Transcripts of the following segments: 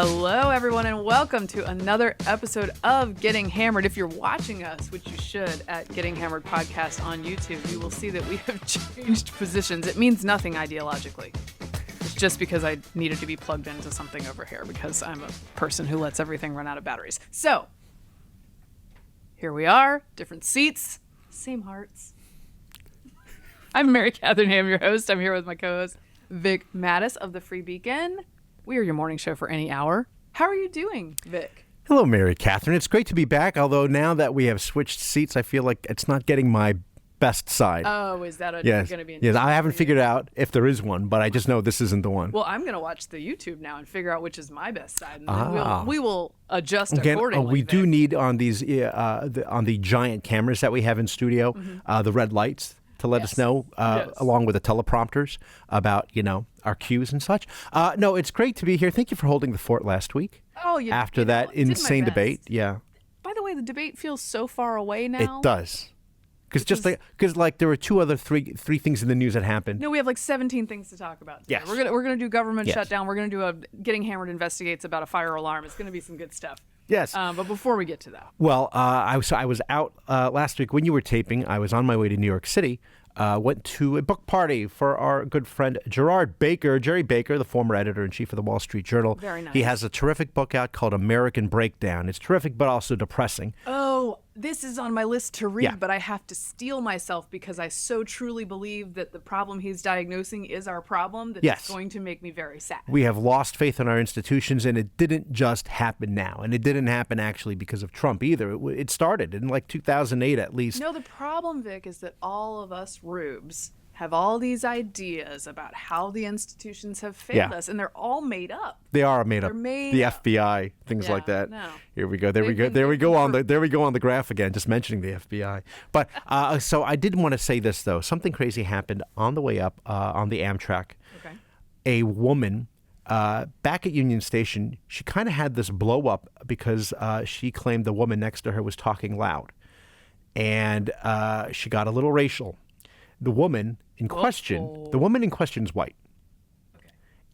Hello, everyone, and welcome to another episode of Getting Hammered. If you're watching us, which you should, at Getting Hammered Podcast on YouTube, you will see that we have changed positions. It means nothing ideologically. It's just because I needed to be plugged into something over here because I'm a person who lets everything run out of batteries. So, here we are, different seats, same hearts. I'm Mary Katharine, I'm your host. I'm here with my co-host, Vic Matus of the Free Beacon. We are your morning show for any hour. How are you doing, Vic? Hello, Mary Katharine. It's great to be back, although now that we have switched seats, I feel like it's not getting my best side. Oh, is that going to be? Yes, I haven't figured out if there is one, but I just know this isn't the one. Well, I'm going to watch the YouTube now and figure out which is my best side, and then we will adjust accordingly. We do need on these on the giant cameras that we have in studio, the red lights to let us know, along with the teleprompters about, our cues and such. No, it's great to be here. Thank you for holding the fort last week. Oh, yeah. After that insane debate. Yeah. By the way, the debate feels so far away now. It does. Because there were three things in the news that happened. No, we have like 17 things to talk about today. Yes. We're gonna do government shutdown. We're gonna do a Getting Hammered investigates about a fire alarm. It's gonna be some good stuff. Yes. But before we get to that, well, I was out last week when you were taping. I was on my way to New York City. Went to a book party for our good friend Jerry Baker, the former editor-in-chief of the Wall Street Journal. Very nice. He has a terrific book out called American Breakdown. It's terrific, but also depressing. Oh, this is on my list to read, Yeah. but I have to steel myself because I so truly believe that the problem he's diagnosing is our problem that it's going to make me very sad. We have lost faith in our institutions, and it didn't just happen now. And it didn't happen actually because of Trump either. It started in like 2008 at least. No, the problem, Vic, is that all of us rubes have all these ideas about how the institutions have failed us, and they're all made up. They are made up. The FBI, things like that. No. Here we go. There we go on the graph again, just mentioning the FBI. But so I did want to say this though. Something crazy happened on the way up on the Amtrak. Okay. A woman back at Union Station, she kind of had this blow up because she claimed the woman next to her was talking loud, and she got a little racial. The woman in question is white. Okay.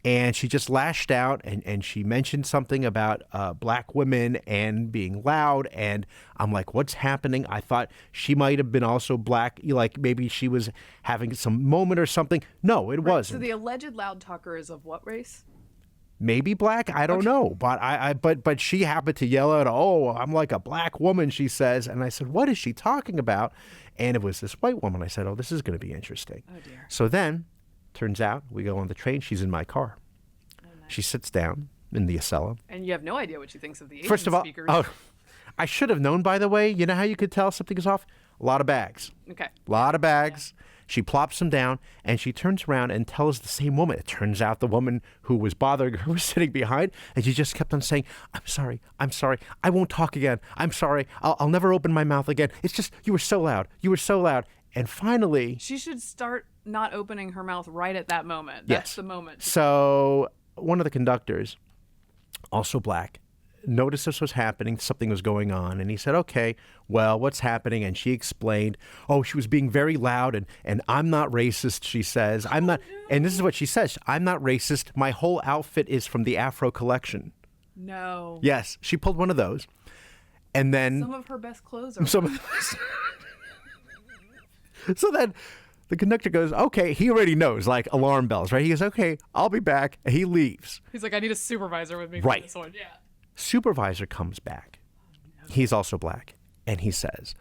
And she just lashed out and she mentioned something about black women and being loud. And I'm like, what's happening? I thought she might have been also black, like maybe she was having some moment or something. No, it wasn't. So the alleged loud talker is of what race? Maybe black, I don't know, but she happened to yell out, "Oh, I'm like a black woman," she says, and I said, "What is she talking about?" And it was this white woman. I said, "Oh, this is going to be interesting." Oh dear. So then, turns out we go on the train. She's in my car. Oh, nice. She sits down in the Acela. And you have no idea what she thinks of the Asian First of all, speakers. I should have known. By the way, you know how you could tell something is off? A lot of bags. Okay. A lot of bags. Yeah. She plops them down, and she turns around and tells the same woman. It turns out the woman who was bothering her was sitting behind, and she just kept on saying, I'm sorry, I won't talk again. I'm sorry, I'll never open my mouth again. It's just, you were so loud. And finally... She should start not opening her mouth right at that moment. That's the moment. So one of the conductors, also black, noticed this was happening, something was going on, and he said, okay, well, what's happening? And she explained, she was being very loud, and I'm not racist, she says. I'm not, and this is what she says, I'm not racist. My whole outfit is from the Afro collection. No. Yes, she pulled one of those. And then... Some of her best clothes are... So then the conductor goes, okay, he already knows, like alarm bells, right? He goes, okay, I'll be back. And he leaves. He's like, I need a supervisor with me for this one. Yeah. Supervisor comes back. He's also black. And he says,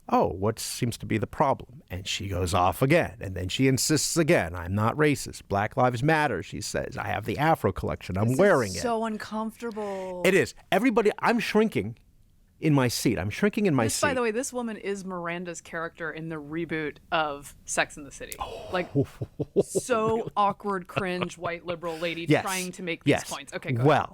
what seems to be the problem? And she goes off again. And then she insists again, I'm not racist. Black Lives Matter, she says. I have the Afro collection. I'm wearing it. So uncomfortable. It is. Everybody, I'm shrinking in my seat. Seat. By the way, this woman is Miranda's character in the reboot of Sex and the City. Like, so awkward, cringe, white liberal lady trying to make these points. Okay, go ahead.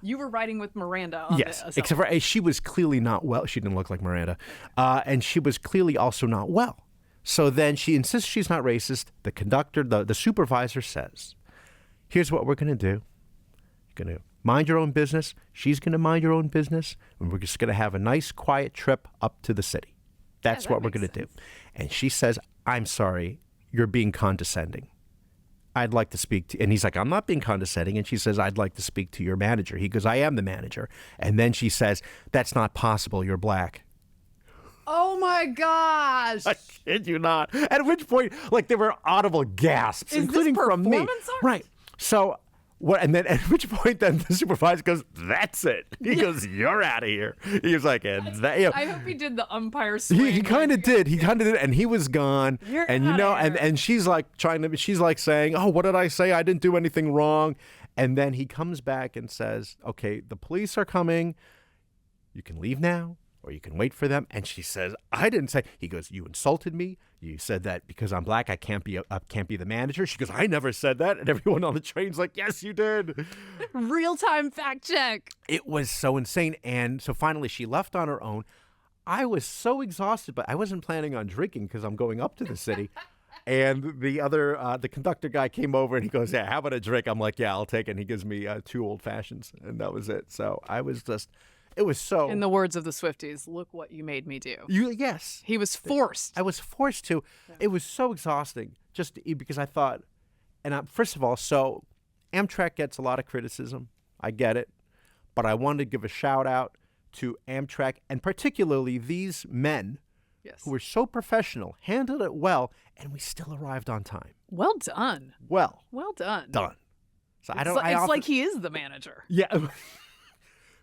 You were riding with Miranda on yes, except for she was clearly not well. She didn't look like Miranda. And she was clearly also not well. So then she insists she's not racist. The conductor, the supervisor says, here's what we're going to do. You're going to mind your own business. She's going to mind your own business. And we're just going to have a nice, quiet trip up to the city. That's what we're going to do. And she says, I'm sorry, you're being condescending. I'd like to speak to, and he's like, I'm not being condescending. And she says, I'd like to speak to your manager. He goes, I am the manager. And then she says, that's not possible. You're black. Oh my gosh. I kid you not. At which point, like, there were audible gasps, including from me. Art? Right. So what? And then at which point, then the supervisor goes, "That's it." He goes, "You're out of here." He was like, "And that." You know, I hope he did the umpire swing. he kind of did. He kind of did, and he was gone. You're and you outta know, here. and she's like she's like saying, "Oh, what did I say? I didn't do anything wrong." And then he comes back and says, "Okay, the police are coming. You can leave now, or you can wait for them." And she says, "I didn't say." He goes, "You insulted me. You said that because I'm black, I can't be the manager." She goes, "I never said that." And everyone on the train's like, "Yes, you did." Real-time fact check. It was so insane. And so finally she left on her own. I was so exhausted, but I wasn't planning on drinking because I'm going up to the city. And the conductor guy came over and he goes, "Yeah, how about a drink?" I'm like, "Yeah, I'll take it." And he gives me 2 old fashions, and that was it. So I was just, it was so. In the words of the Swifties, look what you made me do. Yes. He was forced. I was forced to. Yeah. It was so exhausting just because I thought, first of all, so Amtrak gets a lot of criticism. I get it. But I wanted to give a shout out to Amtrak, and particularly these men who were so professional, handled it well, and we still arrived on time. Well done. Well done. Done. So It's like he is the manager. Yeah.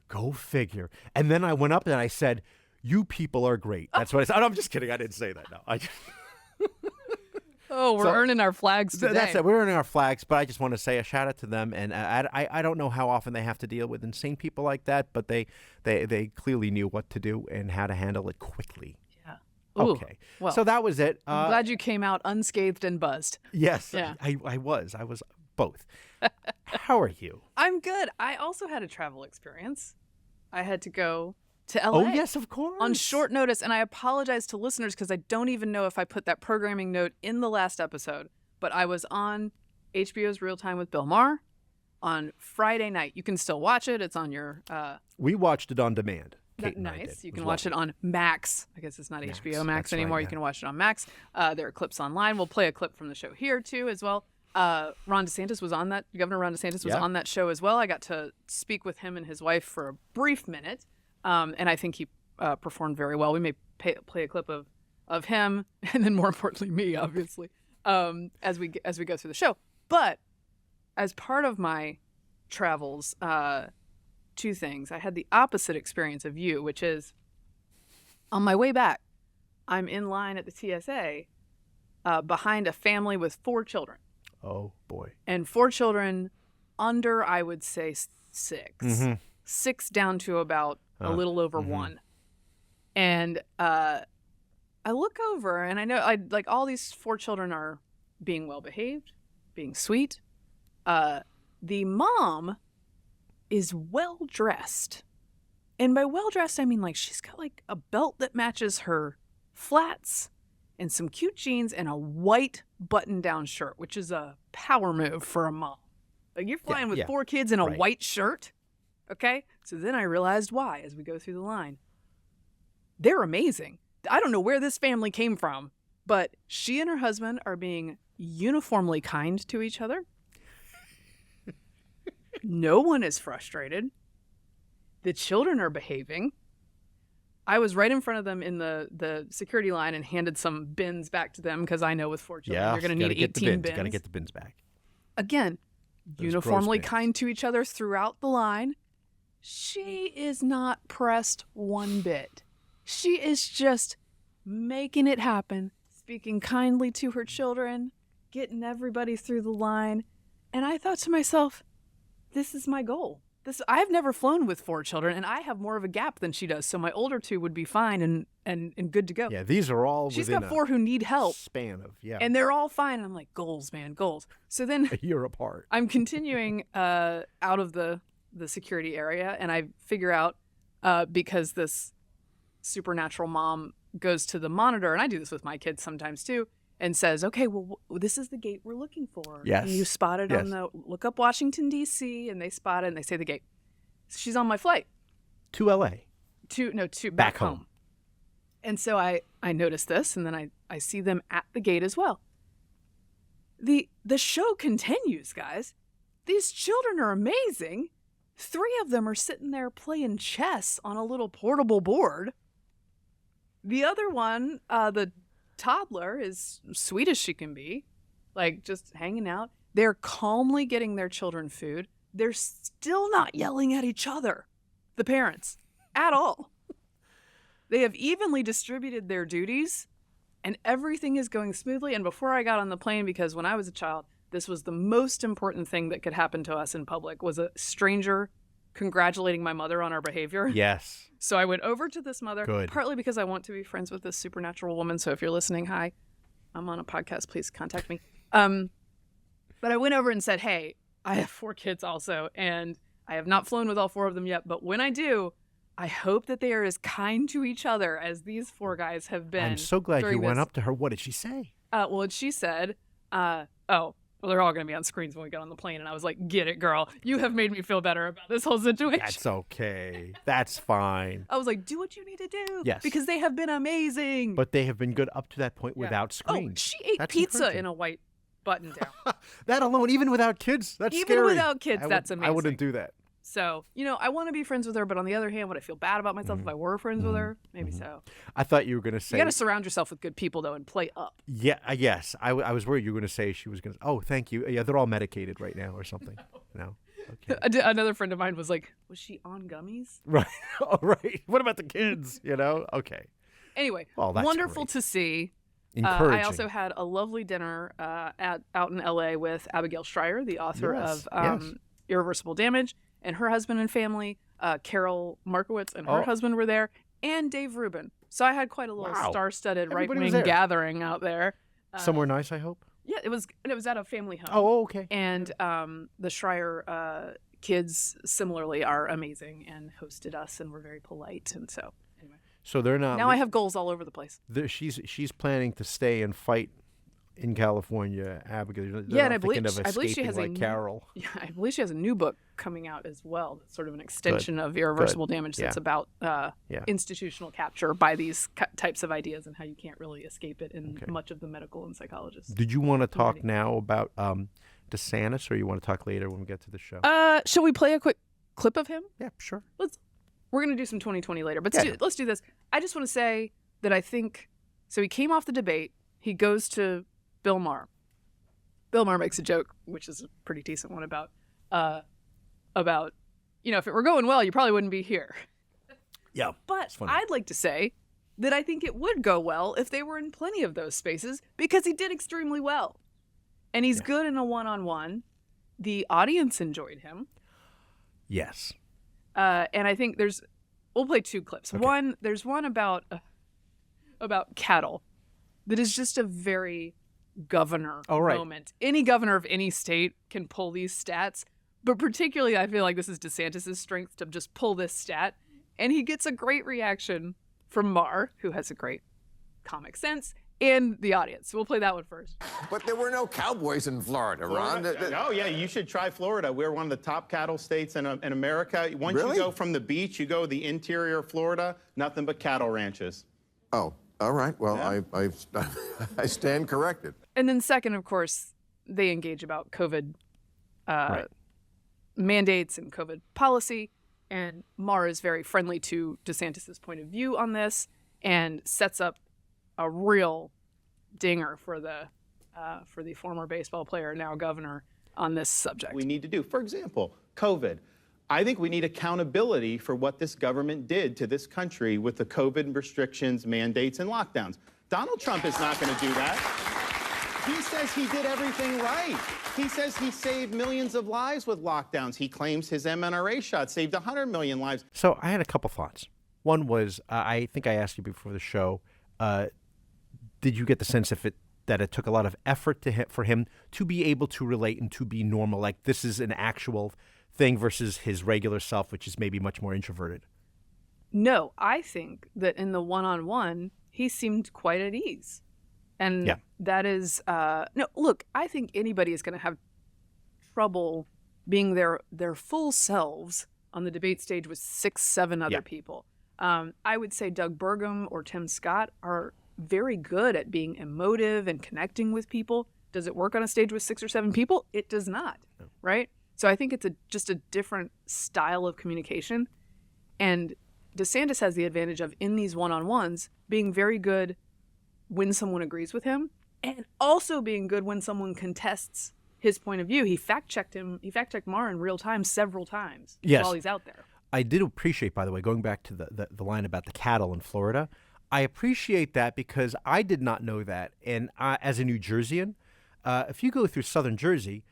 Go figure. And then I went up and I said, "You people are great." That's what I said. Oh, no, I'm just kidding. I didn't say that. No. We're earning our flags today. That's it. We're earning our flags, but I just want to say a shout out to them. And I don't know how often they have to deal with insane people like that, but they clearly knew what to do and how to handle it quickly. Yeah. Ooh. Okay. Well, so that was it. I'm glad you came out unscathed and buzzed. Yes. Yeah. I was both. How are you? I'm good. I also had a travel experience. I had to go to LA. Oh, yes, of course. On short notice, and I apologize to listeners because I don't even know if I put that programming note in the last episode, but I was on HBO's Real Time with Bill Maher on Friday night. You can still watch it. It's on your... We watched it on demand. Kate and I did. Nice. You can watch it on Max. I guess it's not HBO Max anymore. Right, yeah. You can watch it on Max. There are clips online. We'll play a clip from the show here, too, as well. Ron DeSantis was on that. Governor Ron DeSantis was on that show as well. I got to speak with him and his wife for a brief minute, and I think he performed very well. We may play a clip of him, and then more importantly, me, obviously, as we go through the show. But as part of my travels, 2 things. I had the opposite experience of you, which is on my way back, I'm in line at the TSA behind a family with 4 children. Oh, boy. And 4 children under, I would say, 6. Mm-hmm. 6 down to about a little over 1. And I look over, and I know like all these 4 children are being well behaved, being sweet. The mom is well dressed, and by well dressed I mean like she's got like a belt that matches her flats and some cute jeans and a white button-down shirt, which is a power move for a mom. Like you're flying with 4 kids in a white shirt, okay? So then I realized why as we go through the line. They're amazing. I don't know where this family came from, but she and her husband are being uniformly kind to each other. No one is frustrated. The children are behaving. I was right in front of them in the security line and handed some bins back to them because I know with 4 children you're going to need 18 bins. Got to get the bins back. Again, uniformly kind to each other throughout the line. She is not pressed one bit. She is just making it happen, speaking kindly to her children, getting everybody through the line. And I thought to myself, this is my goal. I've never flown with 4 children, and I have more of a gap than she does. So my older 2 would be fine and good to go. Yeah, these are all She's within got 4 who need help. Span of, and they're all fine. And I'm like, goals, man, goals. So then a year apart. I'm continuing out of the security area, and I figure out because this supernatural mom goes to the monitor, and I do this with my kids sometimes too, and says, okay, well, this is the gate we're looking for. Yes. And you spot it look up Washington, D.C., and they spot it, and they say the gate. She's on my flight. To L.A.? To back home. And so I notice this, and then I see them at the gate as well. the show continues, guys. These children are amazing. 3 of them are sitting there playing chess on a little portable board. The other one, the toddler, is sweet as she can be, like just hanging out. They're calmly getting their children food. They're still not yelling at each other, the parents, at all. They have evenly distributed their duties, and everything is going smoothly. And before I got on the plane, because when I was a child, this was the most important thing that could happen to us in public, was a stranger congratulating my mother on our behavior. Yes. So I went over to this mother, Good. partly because I want to be friends with this supernatural woman. So if you're listening, hi, I'm on a podcast. Please contact me. But I went over and said, hey, I have 4 kids also, and I have not flown with all 4 of them yet. But when I do, I hope that they are as kind to each other as these 4 guys have been. I'm so glad you went up to her. What did she say? Well, she said, well, they're all going to be on screens when we get on the plane. And I was like, get it, girl. You have made me feel better about this whole situation. That's okay. That's fine. I was like, do what you need to do. Yes. Because they have been amazing. But they have been good up to that point without screens. Oh, she ate That's pizza encouraging. in a white button down. That alone, even without kids, that's Even scary. without kids, that's amazing. I wouldn't do that. So, I want to be friends with her, but on the other hand, would I feel bad about myself if I were friends with her? Maybe so. I thought you were going to say... You got to surround yourself with good people, though, and play up. Yeah, yes. I was worried you were going to say she was going to... Oh, thank you. Yeah, they're all medicated right now or something. No? Okay. Another friend of mine was like, was she on gummies? Right. All right. What about the kids? Okay. Anyway, Well, that's wonderful great. to see. Encouraging. I also had a lovely dinner out in L.A. with Abigail Schreier, the author of Irreversible Damage, and her husband and family. Carol Markowitz and her husband were there, and Dave Rubin. So I had quite a little star-studded right-wing gathering out there. Somewhere nice, I hope? Yeah, it was at a family home. Oh, okay. And the Schreier kids, similarly, are amazing and hosted us and were very polite. And so, anyway. So they're not... Now I have goals all over the place. She's planning to stay and fight in California, Abigail. Yeah, and I believe she has Carol. Yeah, I believe she has a new book coming out as well. That's sort of an extension of Irreversible Damage. That's about institutional capture by these types of ideas and how you can't really escape it in much of the medical and psychologists. Did you want to talk now about DeSantis, or you want to talk later when we get to the show? Shall we play a quick clip of him? Yeah, sure. We're going to do some 2020 later, but let's do this. I just want to say that I think, so he came off the debate, he goes to Bill Maher. Bill Maher makes a joke, which is a pretty decent one, about if it were going well, you probably wouldn't be here. Yeah. But I'd like to say that I think it would go well if they were in plenty of those spaces, because he did extremely well. And he's good in a one-on-one. The audience enjoyed him. Yes. And I think we'll play 2 clips. Okay. There's one about cattle that is just a very governor moment. Any governor of any state can pull these stats, but particularly I feel like this is DeSantis' strength to just pull this stat, and he gets a great reaction from Maher, who has a great comic sense, and the audience. So we'll play that one first. But there were no cowboys in Florida, Ron. Oh, yeah, you should try Florida. We're one of the top cattle states in America. Once you go from the beach, you go the interior of Florida, nothing but cattle ranches. Oh, all right. Well, yeah. I stand corrected. And then second, of course, they engage about COVID mandates and COVID policy. And Maher is very friendly to DeSantis' point of view on this and sets up a real dinger for the former baseball player, now governor, on this subject. We need to do, for example, COVID. I think we need accountability for what this government did to this country with the COVID restrictions, mandates, and lockdowns. Donald Trump is not going to do that. He says he did everything right. He says he saved millions of lives with lockdowns. He claims his mRNA shot saved 100 million lives. So I had a couple thoughts. One was, I think I asked you before the show, did you get the sense that it took a lot of effort for him to be able to relate and to be normal? Like this is an actual thing versus his regular self, which is maybe much more introverted. No, I think that in the one-on-one, he seemed quite at ease. And that is, no, look, I think anybody is going to have trouble being their full selves on the debate stage with 6, 7 other people. I would say Doug Burgum or Tim Scott are very good at being emotive and connecting with people. Does it work on a stage with 6 or 7 people? It does not, right? So I think it's just a different style of communication. And DeSantis has the advantage of, in these one-on-ones, being very good when someone agrees with him and also being good when someone contests his point of view. He fact-checked him. He fact-checked Maher in real time several times while he's out there. I did appreciate, by the way, going back to the line about the cattle in Florida, I appreciate that because I did not know that. And as a New Jerseyan, if you go through southern Jersey,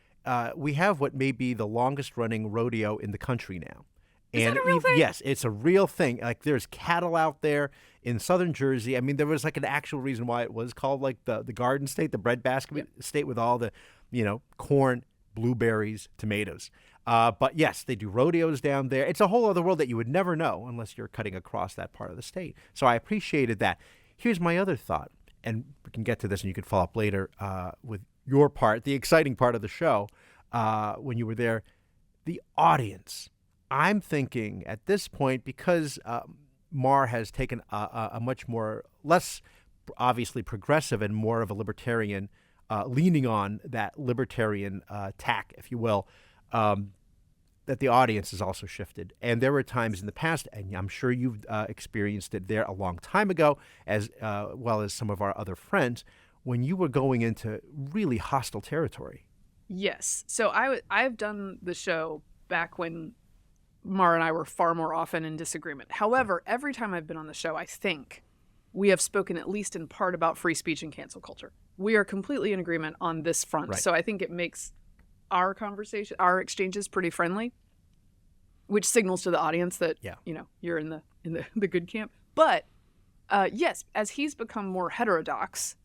we have what may be the longest-running rodeo in the country now. Is that a real thing? Yes, it's a real thing. Like, there's cattle out there in southern Jersey. I mean, there was like an actual reason why it was called like the Garden State, the breadbasket state with all the, corn, blueberries, tomatoes. But yes, they do rodeos down there. It's a whole other world that you would never know unless you're cutting across that part of the state. So I appreciated that. Here's my other thought, and we can get to this and you can follow up later with your part, the exciting part of the show when you were there. The audience. I'm thinking at this point, because Maher has taken a much more, less obviously progressive and more of a libertarian, leaning on that libertarian tack, if you will, that the audience has also shifted. And there were times in the past, and I'm sure you've experienced it there a long time ago, as well as some of our other friends, when you were going into really hostile territory. Yes. So I've done the show back when Maher and I were far more often in disagreement. However, every time I've been on the show, I think we have spoken at least in part about free speech and cancel culture. We are completely in agreement on this front. Right. So I think it makes our conversation, our exchanges pretty friendly, which signals to the audience that, you're in the good camp. But yes, as he's become more heterodox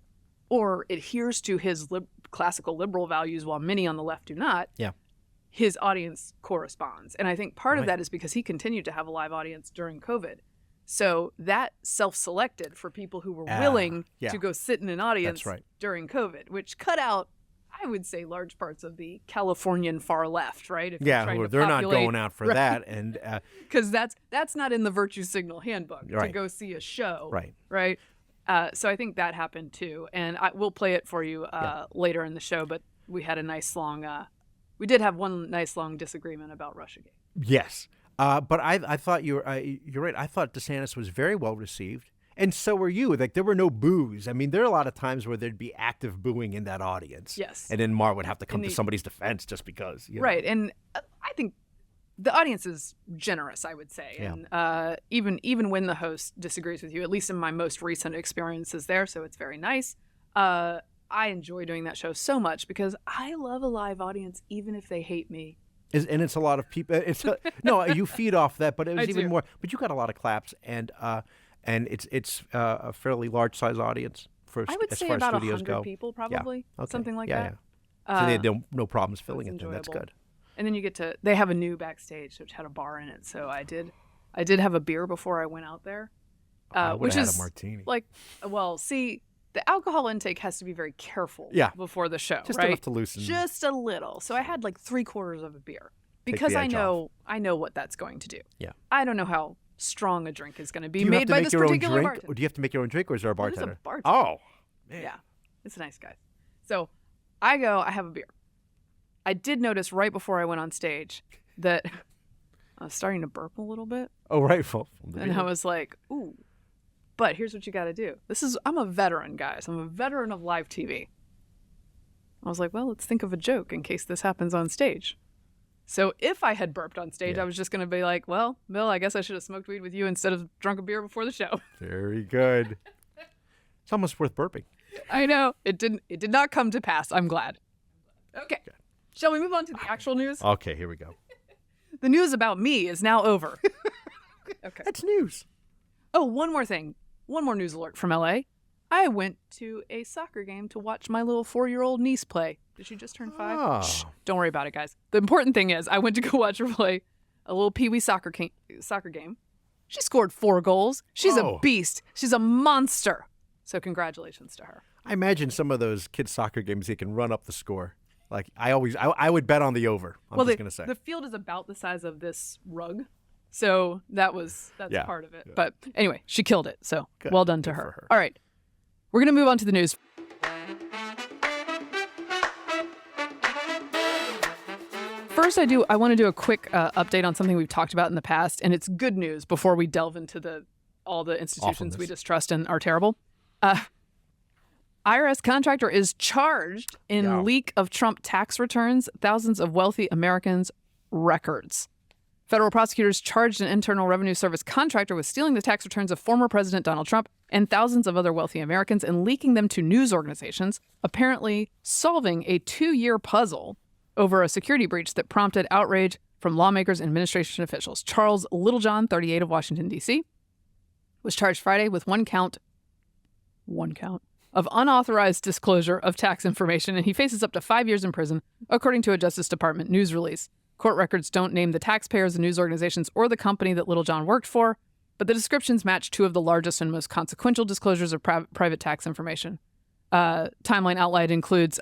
or adheres to his classical liberal values while many on the left do not, his audience corresponds. And I think part of that is because he continued to have a live audience during COVID. So that self-selected for people who were willing to go sit in an audience during COVID, which cut out, I would say, large parts of the Californian far left, right? If they're not going out for that. And because that's not in the virtue signal handbook to go see a show. Right. So I think that happened too. And we'll play it for you later in the show, but we had a nice long... we did have one nice long disagreement about Russiagate. Yes. But I thought you're right. I thought DeSantis was very well received. And so were you. Like, there were no boos. I mean, there are a lot of times where there'd be active booing in that audience. Yes. And then Maher would have to come to somebody's defense just because. Right. And I think the audience is generous, I would say. Yeah. And even when the host disagrees with you, at least in my most recent experiences there, so it's very nice. I enjoy doing that show so much because I love a live audience, even if they hate me. And it's a lot of people. No, you feed off that, but it was even more. But you got a lot of claps, and it's a fairly large size audience for I would as say far as about studios 100 go. people, probably something like that. Yeah. So they had no problems filling it. Enjoyable. Then that's good. And then they have a new backstage which had a bar in it, so I did have a beer before I went out there, which had is a martini. See. The alcohol intake has to be very careful before the show, just right? enough to loosen. Just a little. So I had like 3/4 of a beer because I know what that's going to do. Yeah. I don't know how strong a drink is going to be do you made have to by make this your own particular drink, bartender. or do you have to make your own drink, or is there a bartender? There's a bartender. Oh, man. Yeah. It's a nice guy. So I have a beer. I did notice right before I went on stage that I was starting to burp a little bit. Oh, right. And I was like, ooh. But here's what you got to do. I'm a veteran, guys. I'm a veteran of live TV. I was like, well, let's think of a joke in case this happens on stage. So if I had burped on stage, I was just going to be like, well, Bill, I guess I should have smoked weed with you instead of drunk a beer before the show. Very good. It's almost worth burping. I know. It did not come to pass. I'm glad. Okay. Shall we move on to the actual news? Okay, here we go. The news about me is now over. Okay. That's news. Oh, one more thing. One more news alert from LA. I went to a soccer game to watch my little 4-year-old niece play. Did she just turn 5? Oh. Shh, don't worry about it, guys. The important thing is I went to go watch her play a little peewee soccer game. She scored 4 goals. She's a beast. She's a monster. So congratulations to her. I imagine some of those kids' soccer games, they can run up the score. Like, I would bet on the over. I'm just going to say. The field is about the size of this rug. So that's part of it. Yeah. But anyway, she killed it. So well done to her. All right. We're going to move on to the news. first, I want to do a quick update on something we've talked about in the past, and it's good news before we delve into all the institutions we distrust and are terrible. IRS contractor is charged in leak of Trump tax returns, thousands of wealthy Americans' records. Federal prosecutors charged an Internal Revenue Service contractor with stealing the tax returns of former President Donald Trump and thousands of other wealthy Americans and leaking them to news organizations, apparently solving a 2-year puzzle over a security breach that prompted outrage from lawmakers and administration officials. Charles Littlejohn, 38 of Washington, D.C., was charged Friday with one count of unauthorized disclosure of tax information, and he faces up to 5 years in prison, according to a Justice Department news release. Court records don't name the taxpayers, the news organizations, or the company that Littlejohn worked for, but the descriptions match two of the largest and most consequential disclosures of private tax information. Timeline outlined includes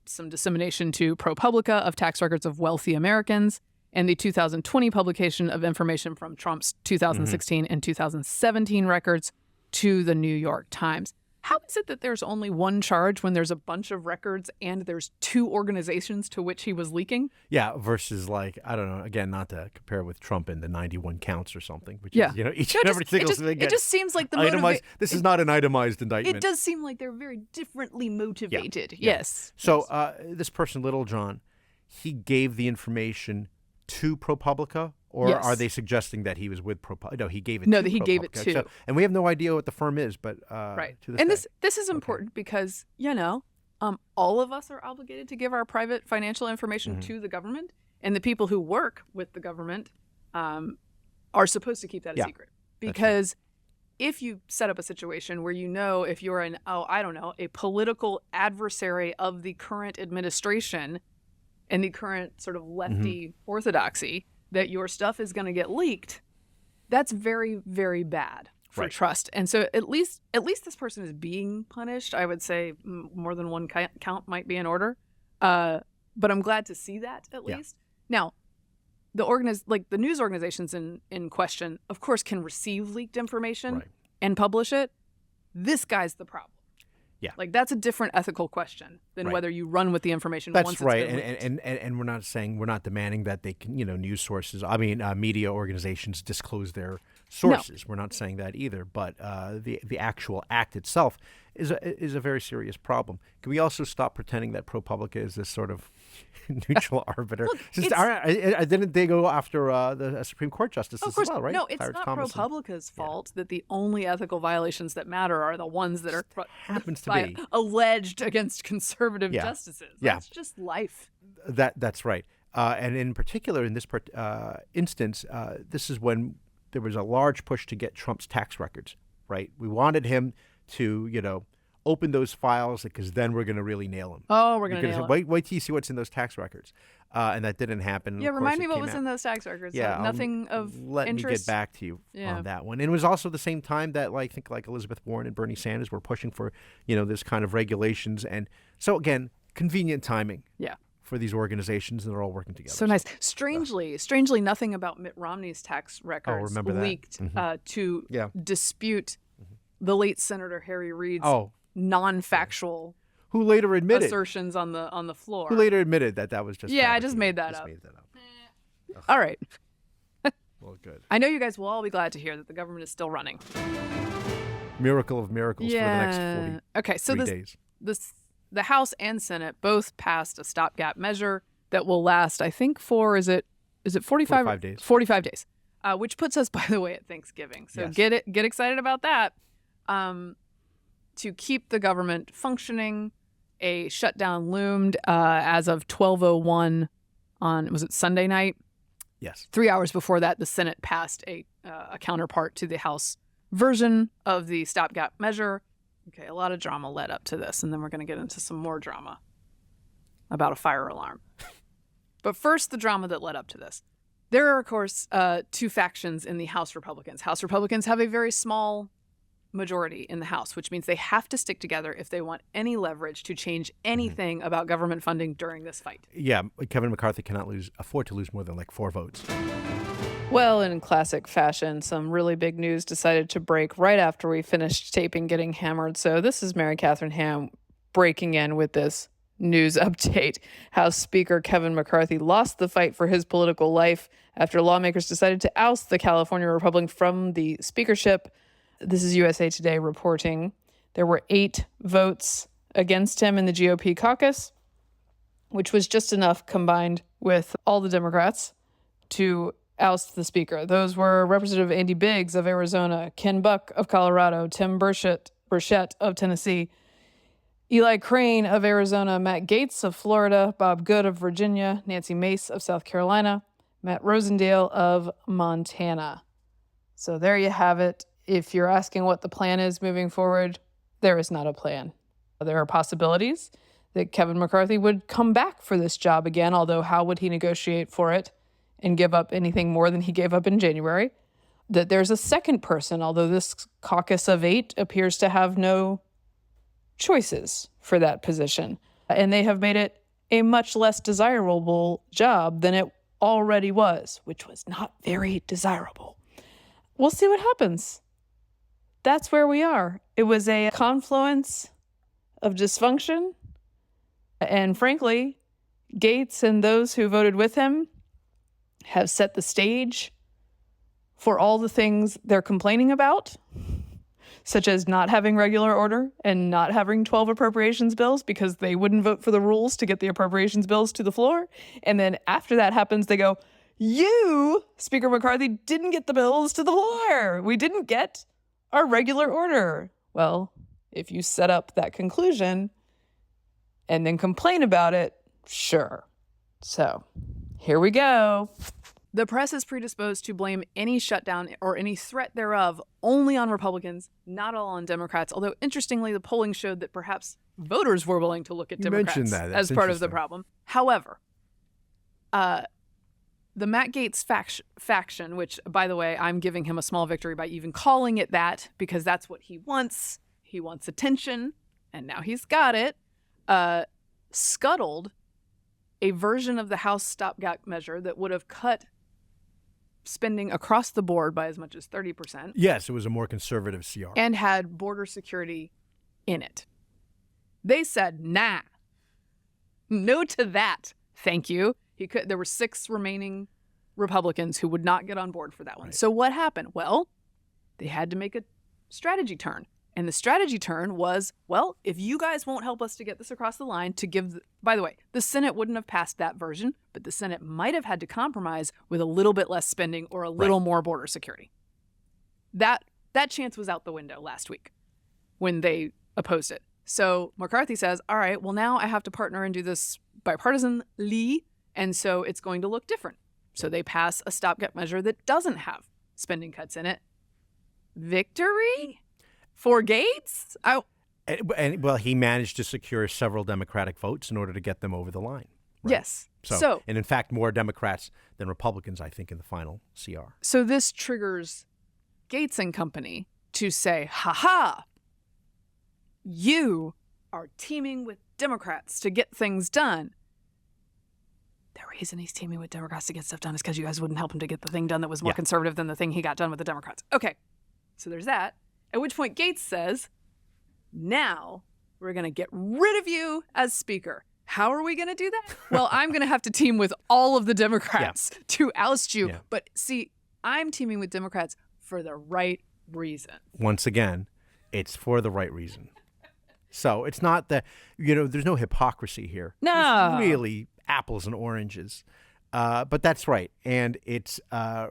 some dissemination to ProPublica of tax records of wealthy Americans and the 2020 publication of information from Trump's 2016 and 2017 records to the New York Times. How is it that there's only one charge when there's a bunch of records and there's 2 organizations to which he was leaking? Yeah, versus like, I don't know, again, not to compare with Trump and the 91 counts or something, which Yeah. is, each and every single thing. It just seems like the itemized. This is not an itemized indictment. It does seem like they're very differently motivated. Yeah. Yes. So this person, Littlejohn, he gave the information to ProPublica, or Yes. are they suggesting that he was with ProPublica? No, he gave it No, to that he gave it ProPublica. to. So, and we have no idea what the firm is, but Right. to And day. this is important because, all of us are obligated to give our private financial information to the government, and the people who work with the government are supposed to keep that a secret. Because if you set up a situation where if you're a political adversary of the current administration and the current sort of lefty orthodoxy, that your stuff is going to get leaked, that's very, very bad for trust. And so at least this person is being punished. I would say more than one count might be in order. But I'm glad to see that at least. Now, the news organizations in question, of course, can receive leaked information and publish it. This guy's the problem. Yeah. Like, that's a different ethical question than whether you run with the information once it's been leaked. And we're not demanding that they can, news sources, media organizations disclose their sources. No. We're not saying that either. But the actual act itself is a very serious problem. Can we also stop pretending that ProPublica is this sort of neutral arbiter? Look, didn't they go after the Supreme Court justices of course, as well, right? No, it's not ProPublica's fault that the only ethical violations that matter are the ones that are happens to be alleged against conservative justices. That's just life. That's right. And in particular, in this instance, this is when there was a large push to get Trump's tax records, right? We wanted him to, open those files because then we're going to really nail him. Oh, we're going to nail him. Wait till you see what's in those tax records. And that didn't happen. Yeah, remind me what was in those tax records. Yeah, nothing of let interest. me get back to you on that one. And it was also the same time that, I think Elizabeth Warren and Bernie Sanders were pushing for, this kind of regulations. And so, again, convenient timing. Yeah. For these organizations, and they're all working together. So nice. Strangely, nothing about Mitt Romney's tax records leaked to dispute the late Senator Harry Reid's non-factual who later admitted assertions on the floor. Who later admitted that was just I just made that up. All right. Well, good. I know you guys will all be glad to hear that the government is still running. Miracle of miracles for the next 40 days. The House and Senate both passed a stopgap measure that will last, I think, is it 45 days? 45 days, which puts us, by the way, at Thanksgiving. So get excited about that. To keep the government functioning, a shutdown loomed as of 12:01 was it Sunday night? Yes. 3 hours before that, the Senate passed a counterpart to the House version of the stopgap measure. Okay, a lot of drama led up to this, and then we're going to get into some more drama about a fire alarm. But first, the drama that led up to this. There are, of course, 2 factions in the House Republicans. House Republicans have a very small majority in the House, which means they have to stick together if they want any leverage to change anything about government funding during this fight. Yeah, Kevin McCarthy cannot afford to lose more than 4 votes. Well, in classic fashion, some really big news decided to break right after we finished taping Getting Hammered. So this is Mary Katharine Ham breaking in with this news update. House Speaker Kevin McCarthy lost the fight for his political life after lawmakers decided to oust the California Republican from the speakership. This is USA Today reporting. There were 8 votes against him in the GOP caucus, which was just enough combined with all the Democrats to oust the speaker. Those were Representative Andy Biggs of Arizona, Ken Buck of Colorado, Tim Burchett of Tennessee, Eli Crane of Arizona, Matt Gaetz of Florida, Bob Good of Virginia, Nancy Mace of South Carolina, Matt Rosendale of Montana. So there you have it. If you're asking what the plan is moving forward, there is not a plan. There are possibilities that Kevin McCarthy would come back for this job again, although how would he negotiate for it and give up anything more than he gave up in January? That there's a second person, although this caucus of 8 appears to have no choices for that position. And they have made it a much less desirable job than it already was, which was not very desirable. We'll see what happens. That's where we are. It was a confluence of dysfunction. And frankly, Gaetz and those who voted with him have set the stage for all the things they're complaining about, such as not having regular order and not having 12 appropriations bills because they wouldn't vote for the rules to get the appropriations bills to the floor. And then after that happens, they go, you, Speaker McCarthy, didn't get the bills to the floor. We didn't get our regular order. Well, if you set up that conclusion and then complain about it, sure. So here we go. The press is predisposed to blame any shutdown or any threat thereof only on Republicans, not all on Democrats. Although, interestingly, the polling showed that perhaps voters were willing to look at Democrats as part of the problem. However, the Matt Gaetz faction, which, by the way, I'm giving him a small victory by even calling it that, because that's what he wants. He wants attention, and now he's got it, scuttled a version of the House stopgap measure that would have cut spending across the board by as much as 30%. Yes, it was a more conservative CR. And had border security in it. They said, nah, no to that, thank you. There were 6 remaining Republicans who would not get on board for that one. Right. So what happened? Well, they had to make a strategy turn. And the strategy turn was, well, if you guys won't help us to get this across the line to give, by the way, the Senate wouldn't have passed that version, but the Senate might have had to compromise with a little bit less spending or a little more border security. That chance was out the window last week when they opposed it. So McCarthy says, all right, well, now I have to partner and do this bipartisanly, and so it's going to look different. So they pass a stopgap measure that doesn't have spending cuts in it. Victory? For Gaetz? Well, he managed to secure several Democratic votes in order to get them over the line. Right? Yes. So, and in fact, more Democrats than Republicans, I think, in the final CR. So this triggers Gaetz and company to say, ha-ha, you are teaming with Democrats to get things done. The reason he's teaming with Democrats to get stuff done is because you guys wouldn't help him to get the thing done that was more conservative than the thing he got done with the Democrats. Okay, so there's that. At which point Gaetz says, now we're going to get rid of you as Speaker. How are we going to do that? Well, I'm going to have to team with all of the Democrats to oust you. Yeah. But see, I'm teaming with Democrats for the right reason. Once again, it's for the right reason. So it's not that, there's no hypocrisy here. No. It's really apples and oranges. But that's right. And it's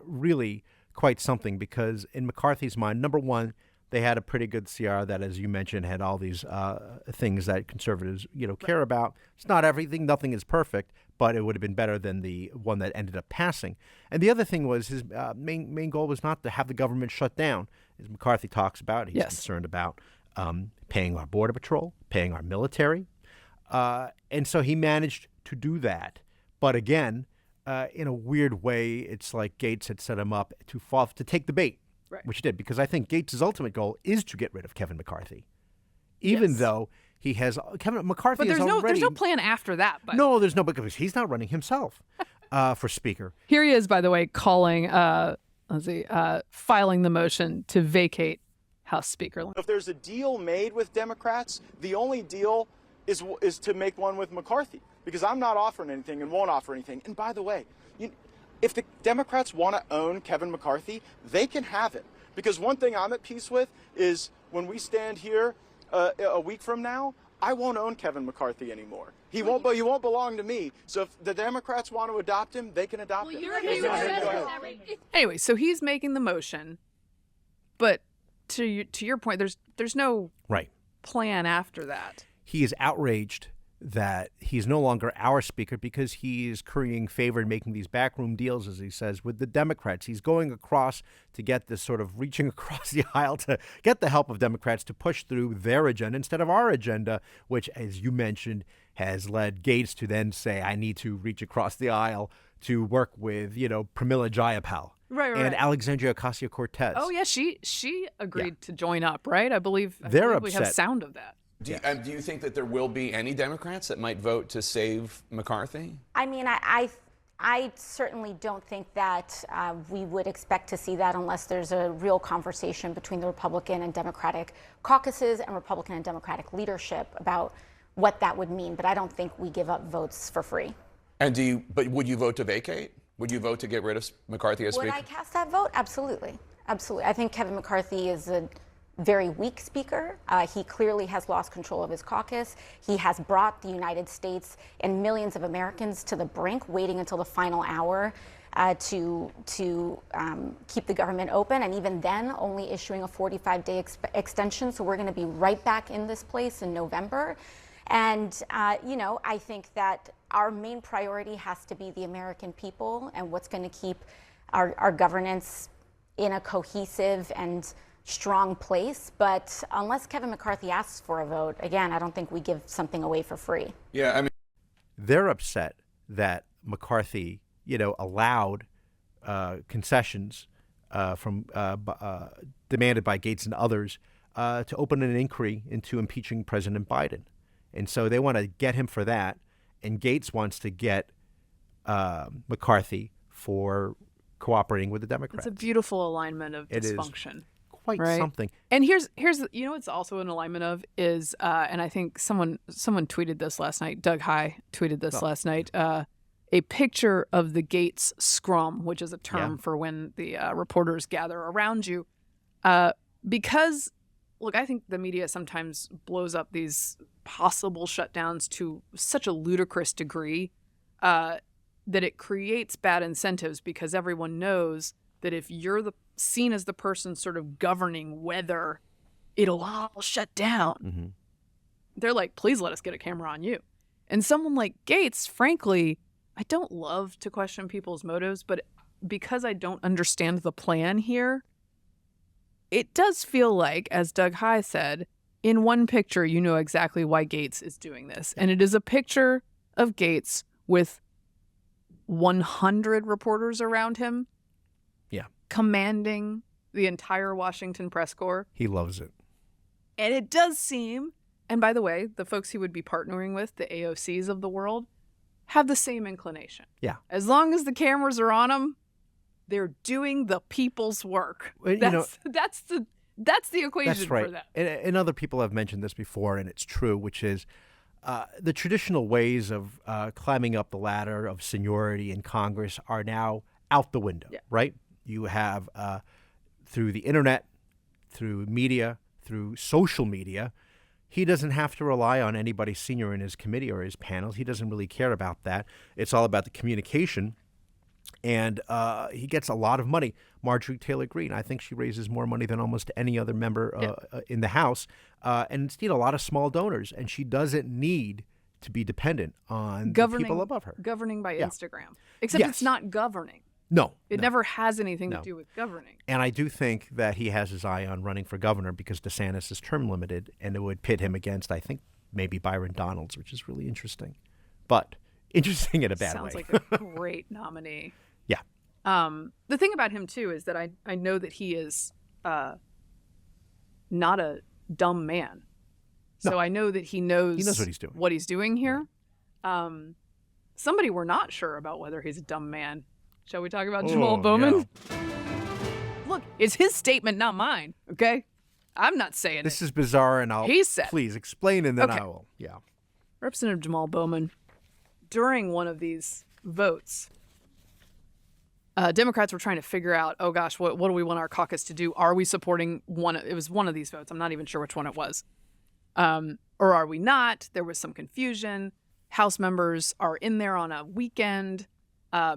really quite something because in McCarthy's mind, number one, they had a pretty good CR that, as you mentioned, had all these things that conservatives, care about. It's not everything. Nothing is perfect, but it would have been better than the one that ended up passing. And the other thing was his main goal was not to have the government shut down. As McCarthy talks about, he's concerned about paying our border patrol, paying our military. And so he managed to do that. But again, in a weird way, it's like Gaetz had set him up to take the bait. Right. Which he did, because I think Gaetz' ultimate goal is to get rid of Kevin McCarthy, even though he has Kevin McCarthy. But there's no plan after that. No, there's no, because he's not running himself for Speaker. Here he is, by the way, calling, filing the motion to vacate House Speaker. If there's a deal made with Democrats, the only deal is to make one with McCarthy, because I'm not offering anything and won't offer anything. And by the way, if the Democrats want to own Kevin McCarthy, they can have it. Because one thing I'm at peace with is when we stand here a week from now, I won't own Kevin McCarthy anymore. He won't belong to me. So if the Democrats want to adopt him, they can adopt him. Anyway, so he's making the motion, but to your point, there's no Right. plan after that. He is outraged that he's no longer our speaker because he is currying favor and making these backroom deals, as he says, with the Democrats. He's going across to get this sort of reaching across the aisle to get the help of Democrats to push through their agenda instead of our agenda, which, as you mentioned, has led Gaetz to then say, I need to reach across the aisle to work with, Pramila Jayapal. Right. And Alexandria Ocasio-Cortez. Oh, yeah, she agreed to join up, right? I believe They're we have upset. sound of that. Do you think that there will be any Democrats that might vote to save McCarthy? I mean, I certainly don't think that we would expect to see that unless there's a real conversation between the Republican and Democratic caucuses and Republican and Democratic leadership about what that would mean. But I don't think we give up votes for free. And but would you vote to vacate? Would you vote to get rid of McCarthy as Would Speaker? I cast that vote? Absolutely. Absolutely. I think Kevin McCarthy is a very weak speaker. He clearly has lost control of his caucus. He has brought the United States and millions of Americans to the brink, waiting until the final hour to keep the government open, and even then only issuing a 45-day extension. So we're going to be right back in this place in November. And, I think that our main priority has to be the American people and what's going to keep our governance in a cohesive and strong place. But unless Kevin McCarthy asks for a vote, again, I don't think we give something away for free. Yeah, I mean, they're upset that McCarthy, allowed concessions demanded by Gaetz and others to open an inquiry into impeaching President Biden. And so they want to get him for that. And Gaetz wants to get McCarthy for cooperating with the Democrats. It's a beautiful alignment of It is dysfunction. Quite right? something. And here's what's also an alignment of is and I think someone tweeted this last night. Doug High tweeted this last night. A picture of the Gaetz scrum, which is a term for when the reporters gather around you, because look, I think the media sometimes blows up these possible shutdowns to such a ludicrous degree that it creates bad incentives, because everyone knows that if you're seen as the person sort of governing whether it'll all shut down, they're like, please let us get a camera on you. And someone like Gaetz, frankly, I don't love to question people's motives, but because I don't understand the plan here, it does feel like, as Doug High said, in one picture, you know exactly why Gaetz is doing this. And it is a picture of Gaetz with 100 reporters around him. Yeah. Commanding the entire Washington press corps. He loves it. And it does seem, and by the way, the folks he would be partnering with, the AOCs of the world, have the same inclination. Yeah. As long as the cameras are on them, they're doing the people's work. Well, that's the equation That's right. for them. And other people have mentioned this before, and it's true, which is the traditional ways of climbing up the ladder of seniority in Congress are now out the window, right? You have, through the internet, through media, through social media, he doesn't have to rely on anybody senior in his committee or his panels. He doesn't really care about that. It's all about the communication. And he gets a lot of money. Marjorie Taylor Greene, I think she raises more money than almost any other member in the House. And it's a lot of small donors. And she doesn't need to be dependent on the people above her. Governing by Instagram. Except it's not governing. No. It never has anything to do with governing. And I do think that he has his eye on running for governor because DeSantis is term limited, and it would pit him against, I think, maybe Byron Donalds, which is really interesting. But interesting in a bad way. Sounds like a great nominee. Yeah. The thing about him, too, is that I know that he is not a dumb man. So No. I know that he knows what he's doing. Here. Somebody we're not sure about whether he's a dumb man. Shall we talk about Jamaal Bowman? Yeah. Look, it's his statement, not mine, okay? I'm not saying This it. is bizarre, and He said. please explain, and then Okay. I will. Yeah. Representative Jamaal Bowman, during one of these votes, Democrats were trying to figure out, oh gosh, what do we want our caucus to do? Are we supporting one? It was one of these votes. I'm not even sure which one it was. Or are we not? There was some confusion. House members are in there on a weekend,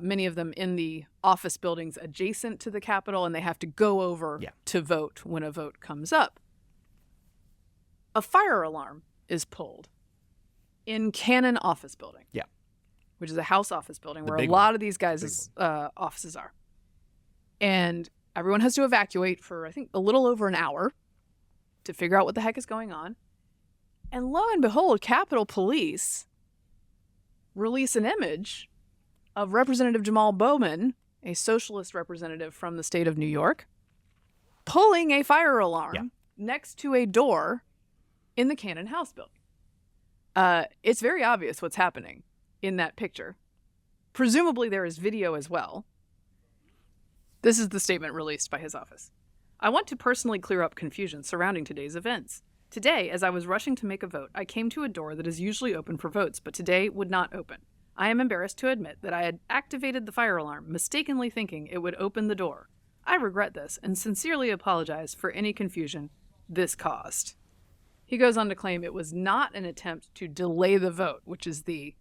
many of them in the office buildings adjacent to the Capitol, and they have to go over to vote when a vote comes up. A fire alarm is pulled in Cannon office building. Yeah. Which is a House office building where a lot of these guys' offices are. And everyone has to evacuate for, I think, a little over an hour to figure out what the heck is going on. And lo and behold, Capitol Police release an image of Representative Jamaal Bowman, a socialist representative from the state of New York, pulling a fire alarm next to a door in the Cannon House building. It's very obvious what's happening in that picture. Presumably there is video as well. This is the statement released by his office. I want to personally clear up confusion surrounding today's events. Today, as I was rushing to make a vote, I came to a door that is usually open for votes, but today would not open. I am embarrassed to admit that I had activated the fire alarm, mistakenly thinking it would open the door. I regret this and sincerely apologize for any confusion this caused. He goes on to claim it was not an attempt to delay the vote, which is the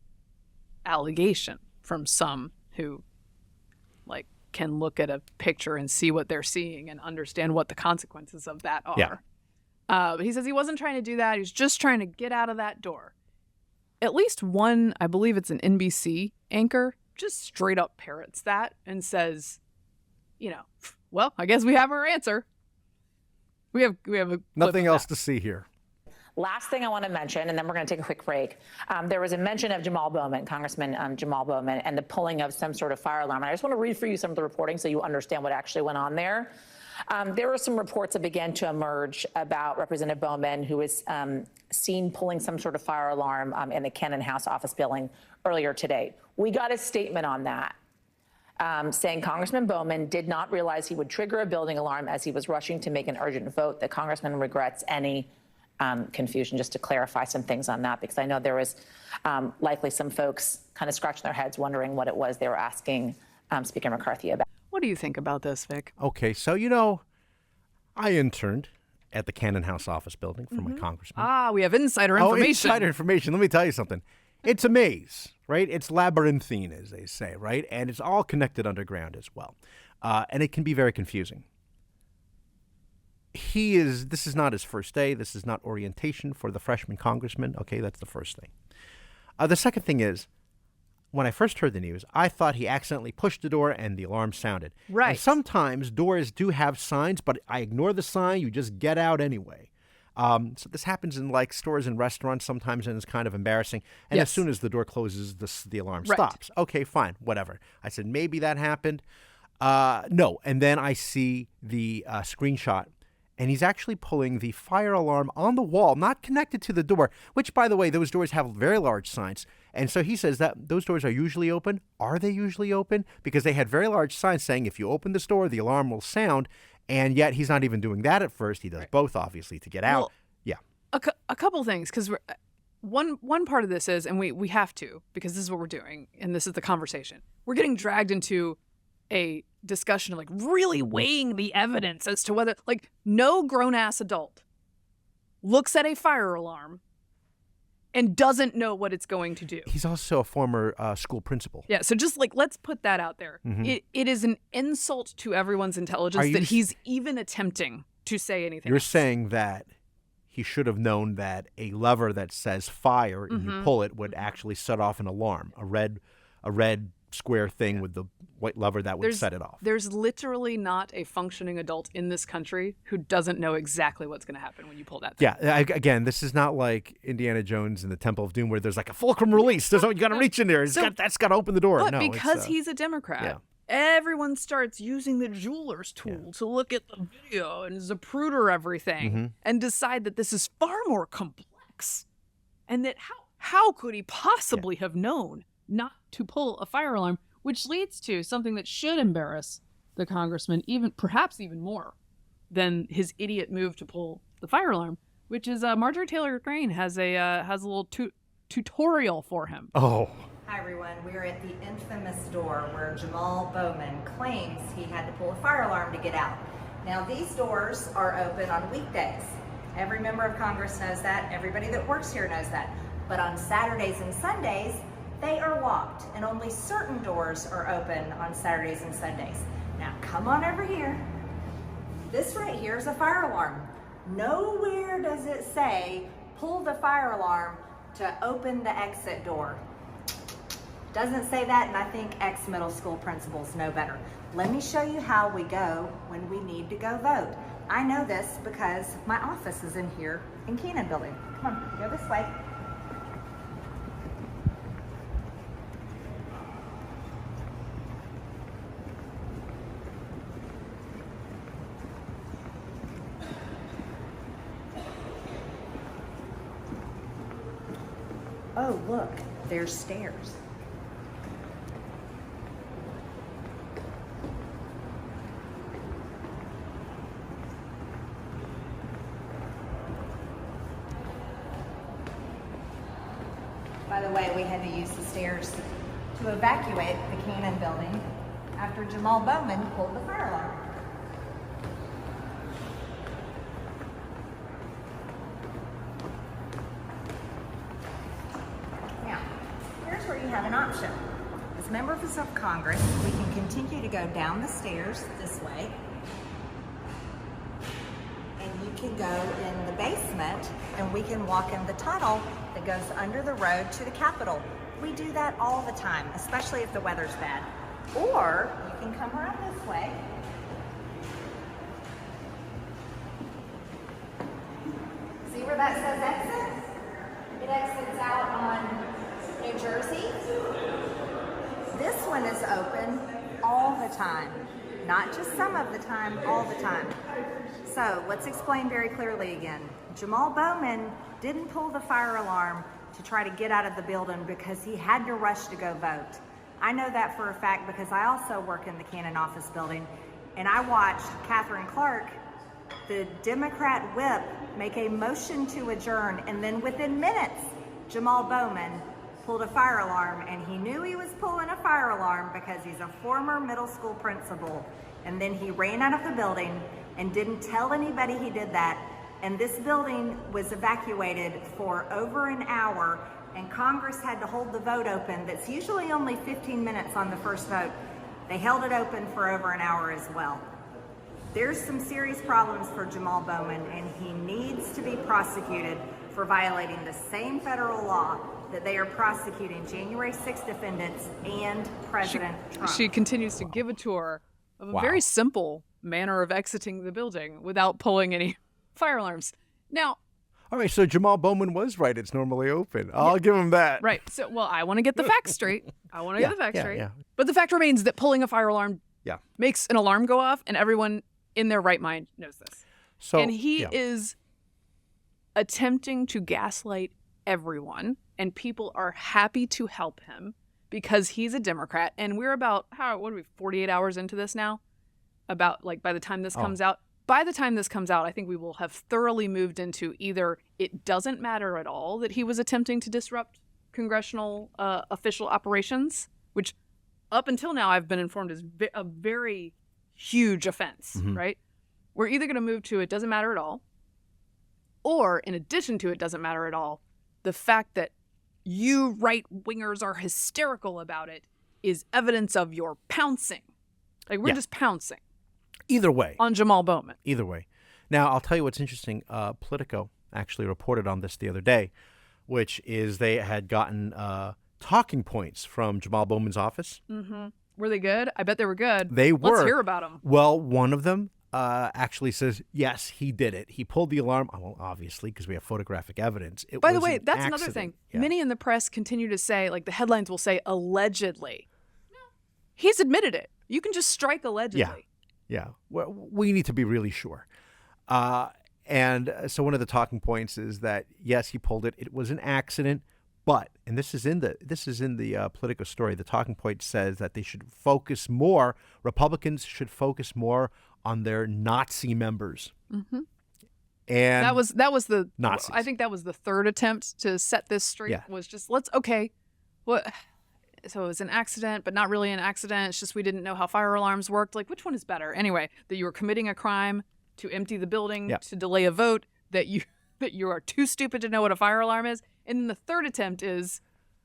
allegation from some who can look at a picture and see what they're seeing and understand what the consequences of that are. But he says he wasn't trying to do that. He was just trying to get out of that door. At least one, I believe it's an NBC anchor, just straight up parrots that and says, well, I guess we have our answer. We have a nothing else to see here. Last thing I want to mention, and then we're going to take a quick break. There was a mention of Jamaal Bowman, Congressman Jamaal Bowman, and the pulling of some sort of fire alarm. And I just want to read for you some of the reporting so you understand what actually went on there. There were some reports that began to emerge about Representative Bowman, who was seen pulling some sort of fire alarm in the Cannon House office building earlier today. We got a statement on that saying Congressman Bowman did not realize he would trigger a building alarm as he was rushing to make an urgent vote. The congressman regrets any confusion, just to clarify some things on that, because I know there was likely some folks kind of scratching their heads wondering what it was they were asking Speaker McCarthy about. What do you think about this, Vic? Okay, so, I interned at the Cannon House office building for my congressman. We have insider information. Insider information. Let me tell you something. It's a maze, right? It's labyrinthine, as they say, right? And it's all connected underground as well. And it can be very confusing. This is not his first day. This is not orientation for the freshman congressman. Okay, that's the first thing. The second thing is, when I first heard the news, I thought he accidentally pushed the door and the alarm sounded. Right. And sometimes doors do have signs, but I ignore the sign. You just get out anyway. So this happens in stores and restaurants sometimes, and it's kind of embarrassing. And as soon as the door closes, the alarm stops. Okay, fine, whatever. I said, maybe that happened. No. And then I see the screenshot. And he's actually pulling the fire alarm on the wall, not connected to the door, which, by the way, those doors have very large signs. And so he says that those doors are usually open. Are they usually open? Because they had very large signs saying if you open this door, the alarm will sound. And yet he's not even doing that at first. He does both, obviously, to get out. A couple things, because one part of this is, and we have to, because this is what we're doing, and this is the conversation. We're getting dragged into a discussion of really weighing the evidence as to whether no grown-ass adult looks at a fire alarm and doesn't know what it's going to do. He's also a former school principal. Yeah, so just let's put that out there. Mm-hmm. It is an insult to everyone's intelligence that he's even attempting to say anything. You're else. Saying that he should have known that a lever that says fire and you pull it would actually set off an alarm, a red square thing with the white lever that would set it off. There's literally not a functioning adult in this country who doesn't know exactly what's going to happen when you pull that thing. Yeah, again, this is not like Indiana Jones and the Temple of Doom where there's a fulcrum release. You got to reach in there. That's got to open the door. But no, because he's a Democrat, everyone starts using the jeweler's tool to look at the video and Zapruder everything and decide that this is far more complex, and that how could he possibly have known not to pull a fire alarm, which leads to something that should embarrass the congressman perhaps even more than his idiot move to pull the fire alarm, which is Marjorie Taylor Greene has a little tutorial for him. Oh. Hi everyone, we're at the infamous door where Jamaal Bowman claims he had to pull a fire alarm to get out. Now these doors are open on weekdays. Every member of Congress knows that, everybody that works here knows that. But on Saturdays and Sundays, they are locked, and only certain doors are open on Saturdays and Sundays. Now come on over here. This right here is a fire alarm. Nowhere does it say, pull the fire alarm to open the exit door. Doesn't say that, and I think ex-middle school principals know better. Let me show you how we go when we need to go vote. I know this because my office is in here in Keenan Building. Come on, go this way. Oh, look, there's stairs. By the way, we had to use the stairs to evacuate the Keenan Building after Jamaal Bowman pulled the fire alarm. Now, here's where you have an option. As members of Congress, we can continue to go down the stairs this way, and you can go in the basement, and we can walk in the tunnel that goes under the road to the Capitol. We do that all the time, especially if the weather's bad. Or you can come around this way. See where that says exit? It exits out on New Jersey. This one is open all the time. Not just some of the time, all the time. So let's explain very clearly again. Jamaal Bowman didn't pull the fire alarm to try to get out of the building because he had to rush to go vote. I know that for a fact because I also work in the Cannon office building, and I watched Catherine Clark, the Democrat whip, make a motion to adjourn, and then within minutes, Jamaal Bowman pulled a fire alarm, and he knew he was pulling a fire alarm because he's a former middle school principal. And then he ran out of the building and didn't tell anybody he did that. And this building was evacuated for over an hour, and Congress had to hold the vote open. That's usually only 15 minutes on the first vote. They held it open for over an hour as well. There's some serious problems for Jamaal Bowman, and he needs to be prosecuted for violating the same federal law that they are prosecuting January 6th defendants and President Trump. She continues to give a tour of a very simple manner of exiting the building without pulling any fire alarms. Now, all right, so Jamaal Bowman was right. It's normally open. I'll give him that. Right. So, well, I want to get the facts straight. Get the facts straight. Yeah. But the fact remains that pulling a fire alarm makes an alarm go off, and everyone in their right mind knows this. So, and he is attempting to gaslight everyone, and people are happy to help him because he's a Democrat. And we're about, 48 hours into this now? About, by the time this comes out. By the time this comes out, I think we will have thoroughly moved into either it doesn't matter at all that he was attempting to disrupt congressional official operations, which up until now I've been informed is a very huge offense, right? We're either going to move to it doesn't matter at all, or in addition to it doesn't matter at all, the fact that you right-wingers are hysterical about it is evidence of your pouncing. We're just pouncing. Either way. On Jamaal Bowman. Either way. Now, I'll tell you what's interesting. Politico actually reported on this the other day, which is they had gotten talking points from Jamaal Bowman's office. Mm-hmm. Were they good? I bet they were good. They were. Let's hear about them. Well, one of them actually says, yes, he did it. He pulled the alarm. Well, obviously, because we have photographic evidence. By the way, that's another thing. Yeah. Many in the press continue to say, the headlines will say, allegedly. He's admitted it. You can just strike allegedly. Yeah, well, we need to be really sure. And so one of the talking points is that, yes, he pulled it. It was an accident. But, and this is in the Politico story, the talking point says that they should focus more, Republicans should focus more on their Nazi members. Mm-hmm. and that was the Nazis. I think that was the third attempt to set this straight. Yeah. Was just what. So it was an accident, but not really an accident. It's just we didn't know how fire alarms worked. Like, which one is better? Anyway, that you were committing a crime to empty the building, to delay a vote, that you are too stupid to know what a fire alarm is. And then the third attempt is,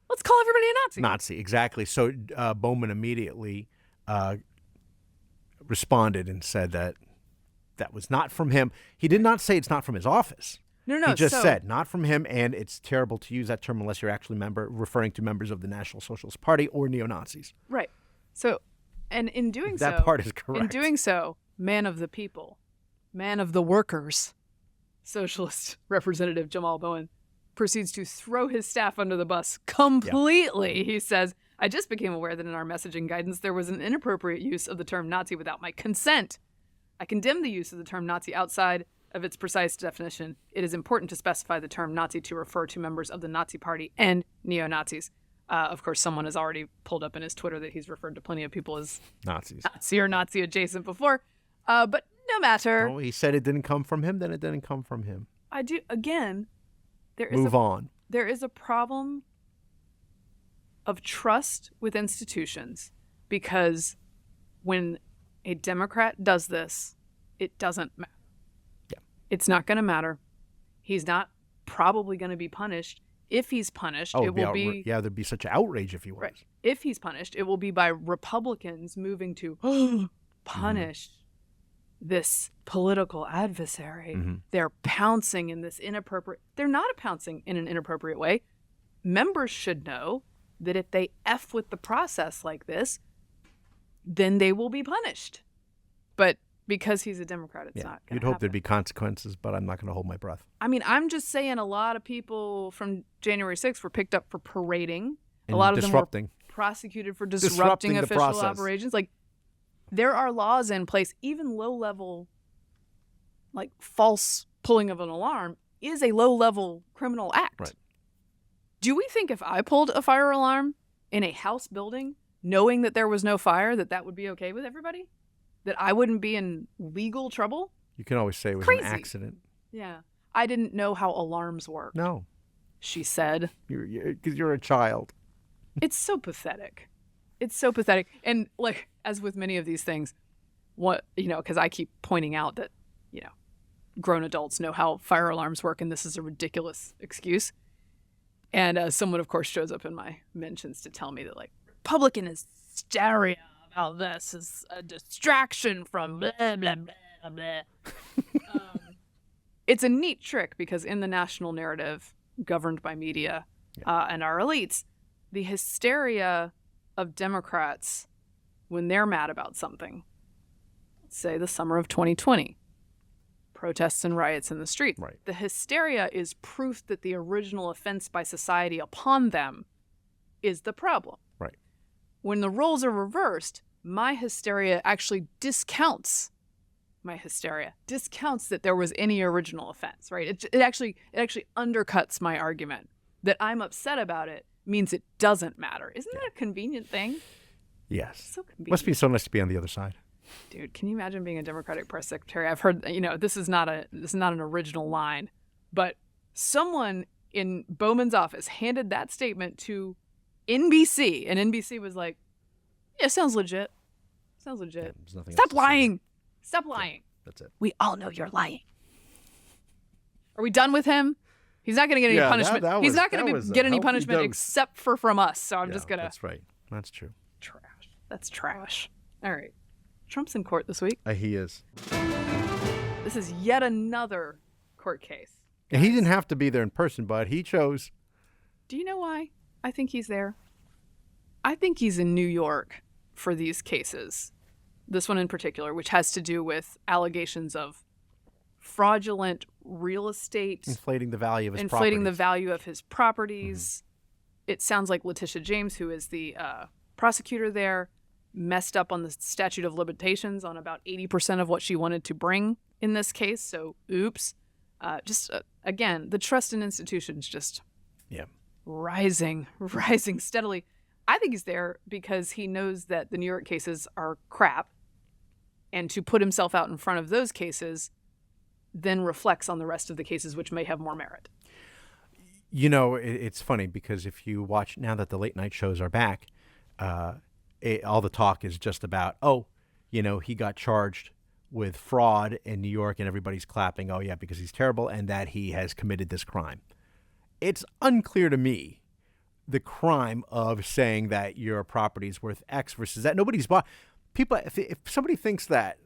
let's call everybody a Nazi. Nazi, exactly. So Bowman immediately responded and said that was not from him. He did not say it's not from his office. No. He just said not from him, and it's terrible to use that term unless you're actually referring to members of the National Socialist Party or neo-Nazis. Right. So, and in doing that part is correct. In doing so, man of the people, man of the workers, Socialist Representative Jamaal Bowman proceeds to throw his staff under the bus completely. Yeah. He says, I just became aware that in our messaging guidance there was an inappropriate use of the term Nazi without my consent. I condemn the use of the term Nazi outside of its precise definition. It is important to specify the term Nazi to refer to members of the Nazi Party and neo-Nazis. Of course, someone has already pulled up in his Twitter that he's referred to plenty of people as Nazis. Nazi or Nazi adjacent before. But no matter. No, he said it didn't come from him, then it didn't come from him. I do. Again, Move on. There is a problem of trust with institutions because when a Democrat does this, it doesn't matter. Yeah. It's not going to matter. He's not probably going to be punished. If he's punished, it will be... Yeah, there'd be such outrage if he was. Right. If he's punished, it will be by Republicans moving to punish this political adversary. Mm-hmm. They're pouncing in this inappropriate... They're not pouncing in an inappropriate way. Members should know that if they F with the process like this, then they will be punished. But because he's a Democrat, it's not going to You'd hope there'd be consequences, but I'm not going to hold my breath. I mean, I'm just saying a lot of people from January 6th were picked up for parading. And a lot of disrupting. them were prosecuted for disrupting official operations. Like, there are laws in place, even low-level, like false pulling of an alarm is a low-level criminal act. Right. Do we think if I pulled a fire alarm in a house building, knowing that there was no fire, that would be okay with everybody? That I wouldn't be in legal trouble? You can always say it was Crazy. an accident. Yeah. I didn't know how alarms work. No. She said. Because you're a child. It's so pathetic. It's so pathetic. And like, as with many of these things, because I keep pointing out that, grown adults know how fire alarms work, and this is a ridiculous excuse. And someone, of course, shows up in my mentions to tell me that, like, Republican hysteria about this is a distraction from blah, blah, blah, blah. It's a neat trick because in the national narrative governed by media and our elites, the hysteria of Democrats when they're mad about something, let's say the summer of 2020, protests and riots in the street. Right. The hysteria is proof that the original offense by society upon them is the problem. Right. When the roles are reversed, my hysteria actually discounts that there was any original offense, right? It actually undercuts my argument. That I'm upset about it means it doesn't matter. Isn't that a convenient thing? Yes. So convenient. Must be so nice to be on the other side. Dude, can you imagine being a Democratic press secretary? I've heard, this is not an original line, but someone in Bowman's office handed that statement to NBC, and NBC was like, yeah, sounds legit. Sounds legit. Yeah, Stop lying. Stop lying. That's it. We all know you're lying. Are we done with him? He's not going to get any punishment. He's not going to get any punishment except from us. So I'm just going to. That's right. That's true. Trash. That's trash. All right. Trump's in court this week. He is. This is yet another court case. And he didn't have to be there in person, but he chose. Do you know why I think he's there? I think he's in New York for these cases. This one in particular, which has to do with allegations of fraudulent real estate. Inflating the value of his properties. Mm-hmm. It sounds like Letitia James, who is the prosecutor there, messed up on the statute of limitations on about 80% of what she wanted to bring in this case. So, oops. Again, the trust in institutions just rising steadily. I think he's there because he knows that the New York cases are crap. And to put himself out in front of those cases then reflects on the rest of the cases, which may have more merit. You know, it's funny because if you watch now that the late night shows are back, all the talk is just about, he got charged with fraud in New York and everybody's clapping, oh, yeah, because he's terrible and that he has committed this crime. It's unclear to me the crime of saying that your property is worth X versus that. Nobody's bought. People, if somebody thinks that,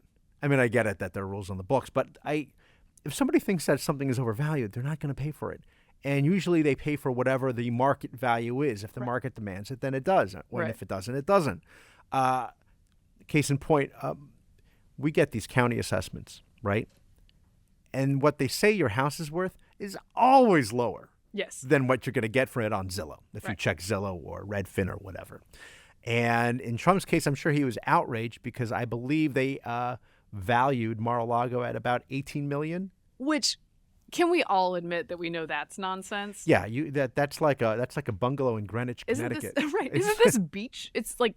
I mean, I get it that there are rules on the books, but if somebody thinks that something is overvalued, they're not going to pay for it. And usually they pay for whatever the market value is. If the market demands it, then it does. And if it doesn't, it doesn't. Case in point, we get these county assessments, right? And what they say your house is worth is always lower than what you're going to get for it on Zillow, if you check Zillow or Redfin or whatever. And in Trump's case, I'm sure he was outraged because I believe they valued Mar-a-Lago at about $18 million. Which, can we all admit that we know that's nonsense? Yeah, that's like a bungalow in Greenwich, Connecticut. Isn't this beach? It's like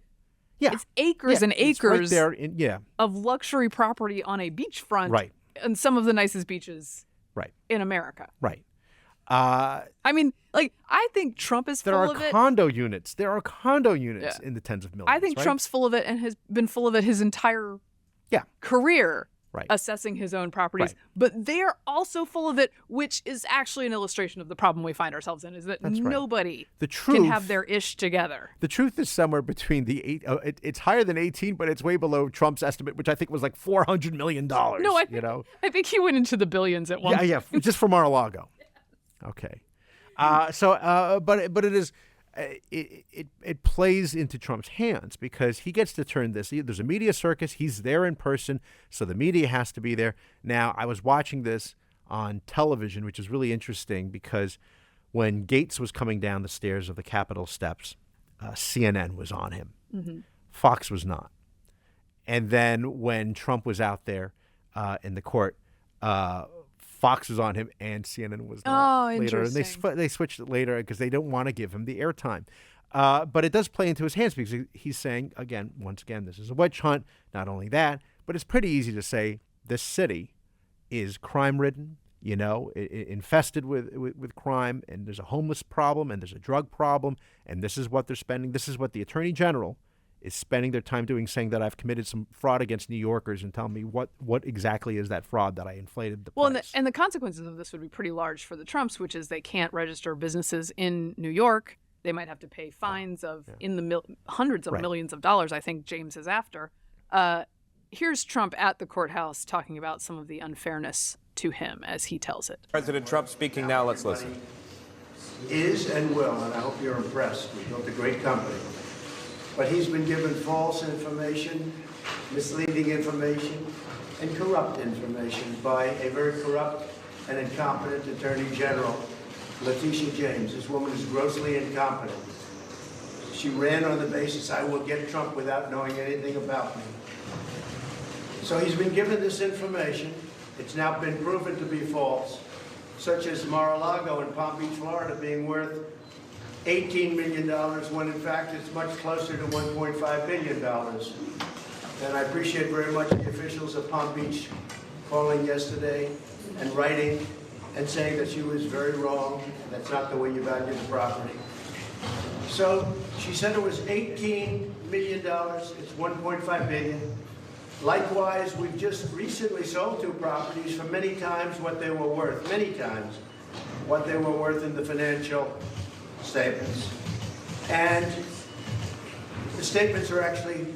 it's acres and acres right there of luxury property on a beachfront, and some of the nicest beaches in America. Right. I mean, I think Trump is full of it. There are condo units in the tens of millions. I think Trump's full of it and has been full of it his entire career, assessing his own properties. But they're also full of it, which is actually an illustration of the problem we find ourselves in, is that nobody can have their ish together. The truth is somewhere between it's higher than 18, but it's way below Trump's estimate, which I think was like $400 million. No, I think he went into the billions at one point. Yeah, just for Mar-a-Lago. Okay. But it is, it plays into Trump's hands because he gets to turn this. There's a media circus. He's there in person, so the media has to be there. Now, I was watching this on television, which is really interesting because when Gaetz was coming down the stairs of the Capitol steps, CNN was on him. Mm-hmm. Fox was not. And then when Trump was out there in the court, Fox was on him and CNN was not later. And they switched it later because they don't want to give him the airtime. But it does play into his hands because he's saying, once again, this is a witch hunt. Not only that, but it's pretty easy to say this city is crime-ridden, infested with crime, and there's a homeless problem, and there's a drug problem, and this is what they're spending. This is what the Attorney General is spending their time doing, saying that I've committed some fraud against New Yorkers and tell me what exactly is that fraud that I inflated the price. Well, and the consequences of this would be pretty large for the Trumps, which is they can't register businesses in New York. They might have to pay fines of in the hundreds of millions of dollars, I think James is after. Here's Trump at the courthouse talking about some of the unfairness to him as he tells it. President Trump speaking now. Let's listen. Is and will, and I hope you're impressed. We built a great company. But he's been given false information, misleading information, and corrupt information by a very corrupt and incompetent Attorney General, Letitia James. This woman is grossly incompetent. She ran on the basis, I will get Trump without knowing anything about me. So he's been given this information. It's now been proven to be false, such as Mar-a-Lago in Palm Beach, Florida, being worth $18 million when in fact it's much closer to $1.5 billion. And I appreciate very much the officials of Palm Beach calling yesterday and writing and saying that she was very wrong. That's not the way you value the property. So she said it was $18 million. It's $1.5 billion. Likewise, we've just recently sold 2 properties for many times what they were worth, in the financial statements. And the statements are actually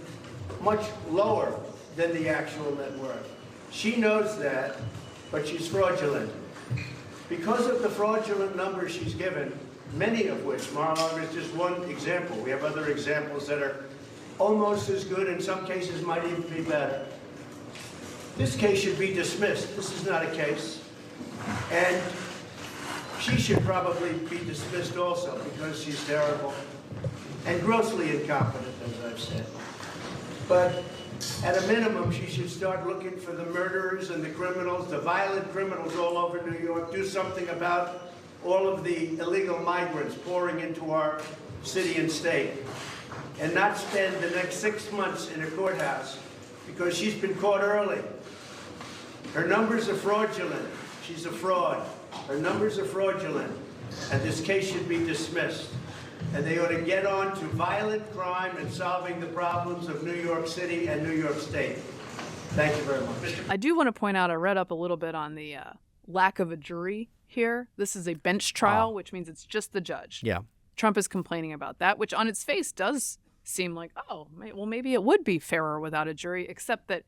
much lower than the actual net worth. She knows that, but she's fraudulent. Because of the fraudulent numbers she's given, many of which, Mar-a-Lago is just one example. We have other examples that are almost as good, in some cases might even be better. This case should be dismissed. This is not a case. And she should probably be dismissed also because she's terrible and grossly incompetent, as I've said. But at a minimum, she should start looking for the murderers and the criminals, the violent criminals all over New York, do something about all of the illegal migrants pouring into our city and state, and not spend the next 6 months in a courthouse because she's been caught early. Her numbers are fraudulent. She's a fraud. Her numbers are fraudulent. And this case should be dismissed. And they ought to get on to violent crime and solving the problems of New York City and New York State. Thank you very much. I do want to point out, I read up a little bit on the lack of a jury here. This is a bench trial, which means it's just the judge. Yeah. Trump is complaining about that, which on its face does seem like, oh, well, maybe it would be fairer without a jury, except that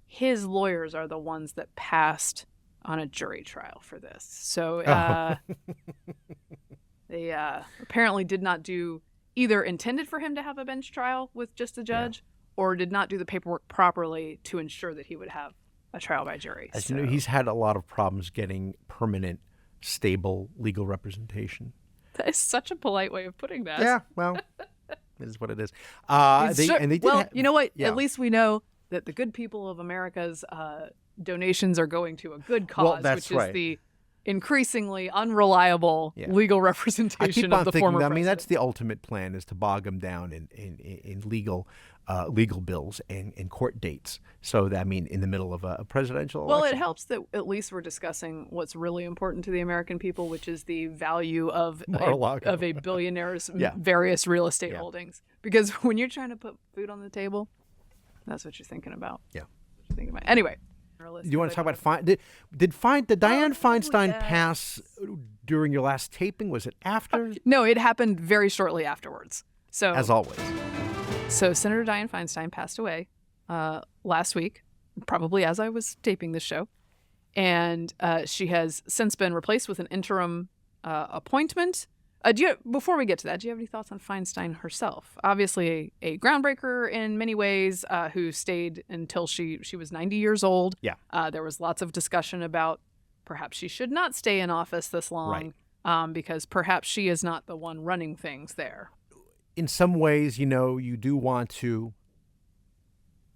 his lawyers are the ones that passed on a jury trial for this. So they apparently did not do, either intended for him to have a bench trial with just a judge, or did not do the paperwork properly to ensure that he would have a trial by jury. As you know, he's had a lot of problems getting permanent, stable legal representation. That is such a polite way of putting that. Yeah, well, it is what it is. You know what? At least we know that the good people of America's donations are going to a good cause, which is the increasingly unreliable legal representation of the former president. I mean, that's the ultimate plan, is to bog him down in legal bills and court dates. So, that, I mean, in the middle of a presidential election. Well, it helps that at least we're discussing what's really important to the American people, which is the value of a billionaire's various real estate holdings. Because when you're trying to put food on the table, that's what you're thinking about. Yeah. Anyway. Do you want to talk about did Dianne Feinstein pass during your last taping? Was it after? No, it happened very shortly afterwards. So, as always. So Senator Dianne Feinstein passed away last week, probably as I was taping this show, and she has since been replaced with an interim appointment. Before we get to that, do you have any thoughts on Feinstein herself? Obviously a groundbreaker in many ways, who stayed until she was 90 years old. Yeah. There was lots of discussion about perhaps she should not stay in office this long, because perhaps she is not the one running things there. In some ways, you do want to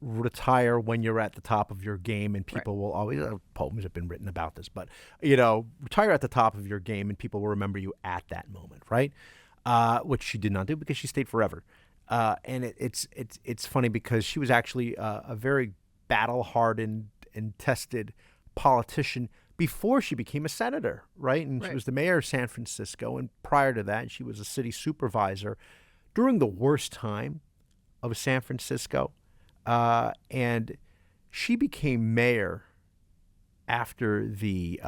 retire when you're at the top of your game, and people will always, poems have been written about this, but retire at the top of your game and people will remember you at that moment, right? Which she did not do, because she stayed forever. And it's funny, because she was actually a very battle-hardened and tested politician before she became a senator, right? And she was the mayor of San Francisco, and prior to that she was a city supervisor during the worst time of San Francisco. And she became mayor after the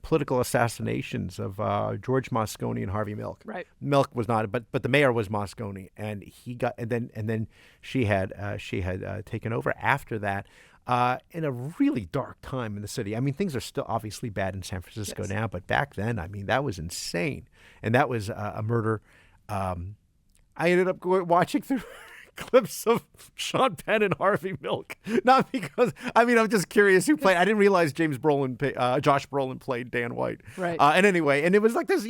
political assassinations of George Moscone and Harvey Milk. Right. Milk was not, but the mayor was Moscone, and he got, and then she had taken over after that. In a really dark time in the city. I mean, things are still obviously bad in San Francisco now, but back then, I mean, that was insane, and that was a murder. I ended up watching through clips of Sean Penn and Harvey Milk, not because, I mean, I'm just curious who played. I didn't realize Josh Brolin played Dan White. Right. And anyway, and it was like this,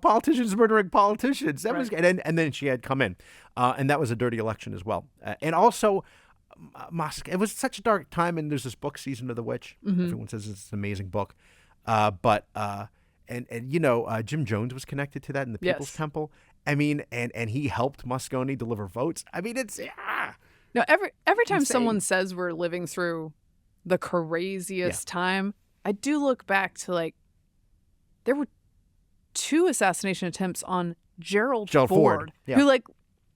politicians murdering politicians. That was, and then she had come in, and that was a dirty election as well. And also, it was such a dark time, and there's this book, Season of the Witch. Mm-hmm. Everyone says it's an amazing book, but Jim Jones was connected to that in the People's Temple. I mean, and he helped Moscone deliver votes. I mean, it's no, every time insane. Someone says we're living through the craziest time, I do look back to there were 2 assassination attempts on Gerald Ford. Who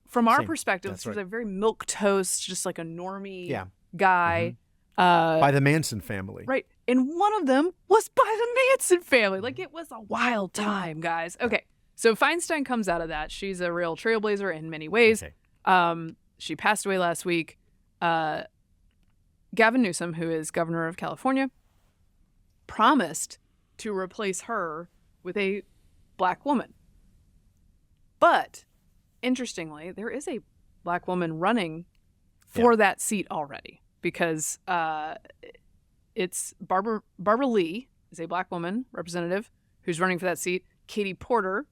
from our perspective, this was a very milquetoast, just like a normie guy. Mm-hmm. By the Manson family. Right. And one of them was by the Manson family. It was a wild time, guys. Okay. So Feinstein comes out of that. She's a real trailblazer in many ways. Okay. She passed away last week. Gavin Newsom, who is governor of California, promised to replace her with a black woman. But interestingly, there is a black woman running for that seat already, because it's Barbara Lee is a black woman representative who's running for that seat. Katie Porter,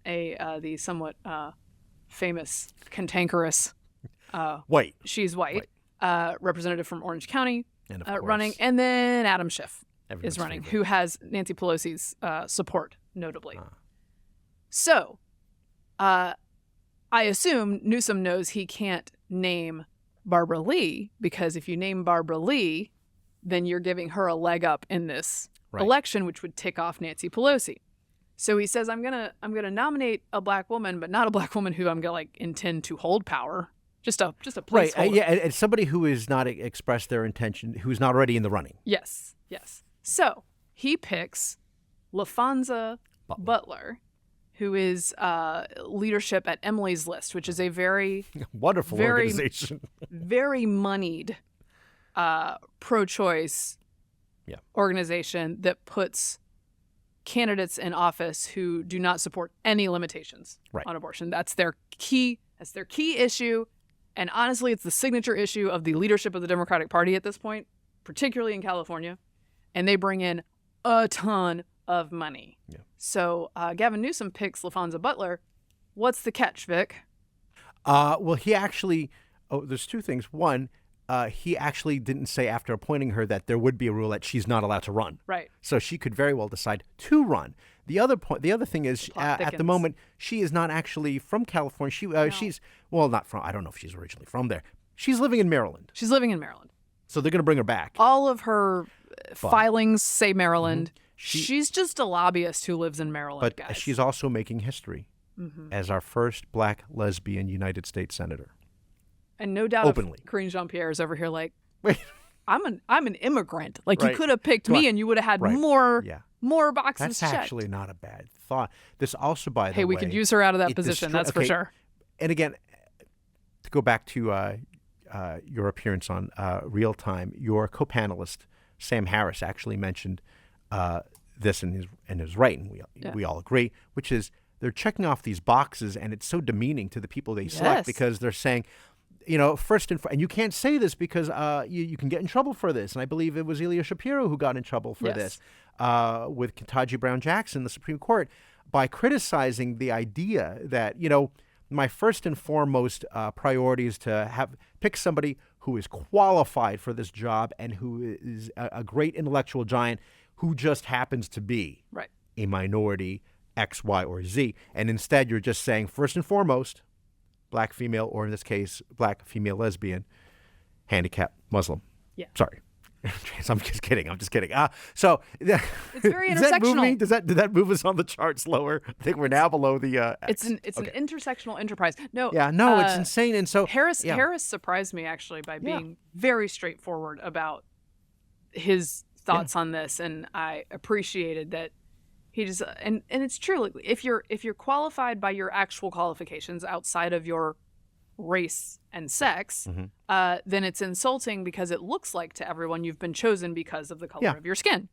the somewhat famous, cantankerous white. She's white. Representative from Orange County, and of course, running, and then Adam Schiff Everyone's is running, favorite. who has Nancy Pelosi's support, notably. So, I assume Newsom knows he can't name Barbara Lee, because if you name Barbara Lee, then you're giving her a leg up in this Right. election, which would tick off Nancy Pelosi. So he says, I'm gonna nominate a black woman, but not a black woman who I'm gonna like intend to hold power. Just a placeholder. Right. Yeah, and somebody who has not expressed their intention, who's not already in the running. Yes. So he picks LaFonza Butler, who is leadership at Emily's List, which is a very wonderful organization, very moneyed pro-choice organization that puts candidates in office who do not support any limitations on abortion. That's their key issue. And honestly, it's the signature issue of the leadership of the Democratic Party at this point, particularly in California. And they bring in a ton of money. Yeah. So Gavin Newsom picks LaFonza Butler. What's the catch, Vic? Well, he actually, there's two things. One, he actually didn't say after appointing her that there would be a rule that she's not allowed to run. Right. So she could very well decide to run. The other thing is, at the moment, she is not actually from California. She's not from. I don't know if she's originally from there. She's living in Maryland. So they're going to bring her back. All of her filings say Maryland. Mm-hmm. She's just a lobbyist who lives in Maryland, but guys. She's also making history as our first black lesbian United States senator. And no doubt, openly, Karine Jean-Pierre is over here like, wait, I'm an immigrant. Like you could have picked me, and you would have had more boxes That's checked. actually not a bad thought. This also, by the way, we could use her out of that position. That's for sure. And again, to go back to your appearance on Real Time, your co-panelist Sam Harris actually mentioned this in his right, and we all agree, which is they're checking off these boxes, and it's so demeaning to the people they select because they're saying, first and you can't say this because you can get in trouble for this. And I believe it was Ilya Shapiro who got in trouble for this with Ketanji Brown Jackson, the Supreme Court, by criticizing the idea that, my first and foremost priority is to pick somebody who is qualified for this job and who is a great intellectual giant who just happens to be a minority X, Y, or Z. And instead, you're just saying, first and foremost, black female, or in this case, black female lesbian, handicapped Muslim. Yeah. Sorry. I'm just kidding. So it's very intersectional. Does that move me? Did that move us on the charts lower? I think we're now below the X. It's an intersectional enterprise. No. Yeah, no, it's insane. And so Harris surprised me actually by being very straightforward about his thoughts on this, and I appreciated that he just and it's true. Like, if you're qualified by your actual qualifications outside of your race and sex, then it's insulting because it looks like to everyone you've been chosen because of the color of your skin.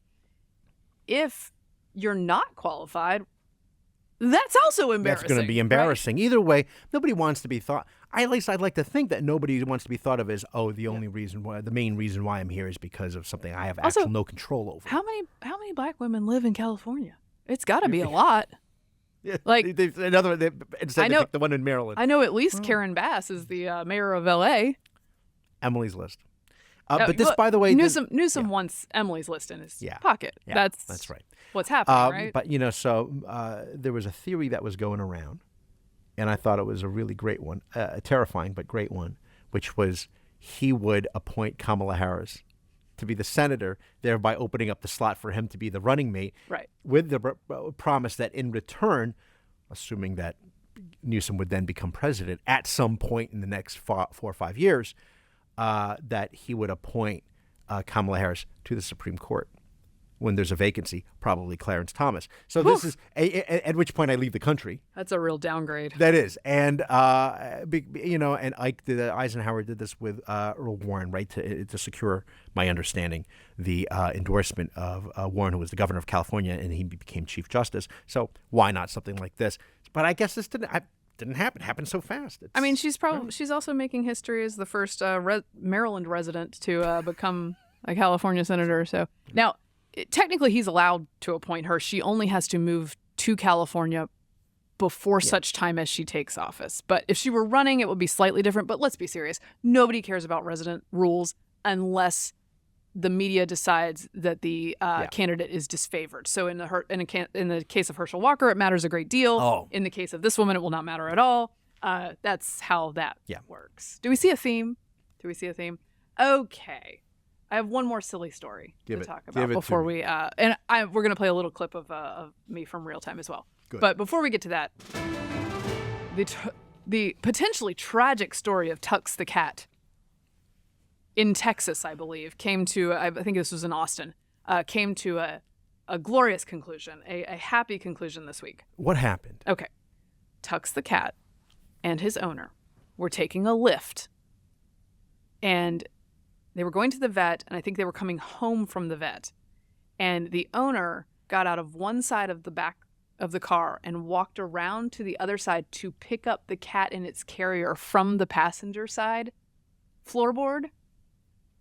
If you're not qualified, that's also embarrassing. That's going to be embarrassing. Right? Either way, nobody wants to be thought. At least I'd like to think that nobody wants to be thought of as, the only reason why, the main reason why I'm here is because of something I have actual no control over. How many black women live in California? It's got to be a lot. Yeah, like instead they pick the one in Maryland. I know at least Karen Bass is the mayor of L.A. Emily's List. But this, by the way, Newsom wants Emily's List in his pocket. Yeah, that's right. What's happening, right? But so there was a theory that was going around, and I thought it was a really great one, a terrifying but great one, which was he would appoint Kamala Harris to be the senator, thereby opening up the slot for him to be the running mate, with the promise that in return, assuming that Newsom would then become president at some point in the next 4 or 5 years, that he would appoint Kamala Harris to the Supreme Court when there's a vacancy, probably Clarence Thomas. So this is at which point I leave the country. That's a real downgrade. That is, and and Eisenhower did this with Earl Warren, right, to secure, my understanding, the endorsement of Warren, who was the governor of California, and he became Chief Justice. So why not something like this? But I guess this didn't happen. It happened so fast. She's also making history as the first Maryland resident to become a California senator. So now, technically, he's allowed to appoint her. She only has to move to California before such time as she takes office. But if she were running, it would be slightly different. But let's be serious. Nobody cares about resident rules unless the media decides that the candidate is disfavored. So in the case of Herschel Walker, it matters a great deal. Oh. In the case of this woman, it will not matter at all. That's how that works. Do we see a theme? Okay. I have one more silly story to talk Give about it before to me. we we're gonna play a little clip of me from real time as well. Good. But before we get to that, the potentially tragic story of Tux the Cat in Texas, I believe, came to I think this was in Austin, came to a glorious conclusion, a happy conclusion this week. What happened? Okay, Tux the Cat and his owner were taking a lift, and they were going to the vet, and I think they were coming home from the vet. And the owner got out of one side of the back of the car and walked around to the other side to pick up the cat in its carrier from the passenger side floorboard,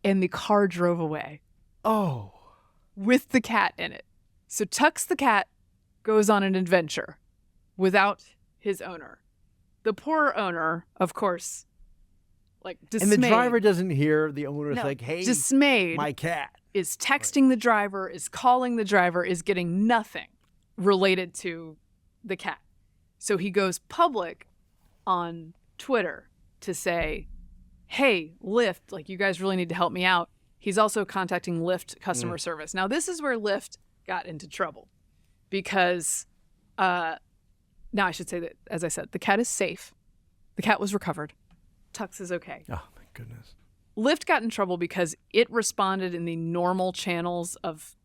and the car drove away. Oh. With the cat in it. So Tux the Cat goes on an adventure without his owner. The poor owner, of course, like dismayed. And the driver doesn't hear the owner's No, like, hey, dismayed, my cat. Is texting the driver, is calling the driver, is getting nothing related to the cat. So he goes public on Twitter to say, hey, Lyft, like, you guys really need to help me out. He's also contacting Lyft customer service. Now, this is where Lyft got into trouble because, now I should say that, as I said, the cat is safe. The cat was recovered. Tux is okay. Oh, my goodness. Lyft got in trouble because it responded in the normal channels of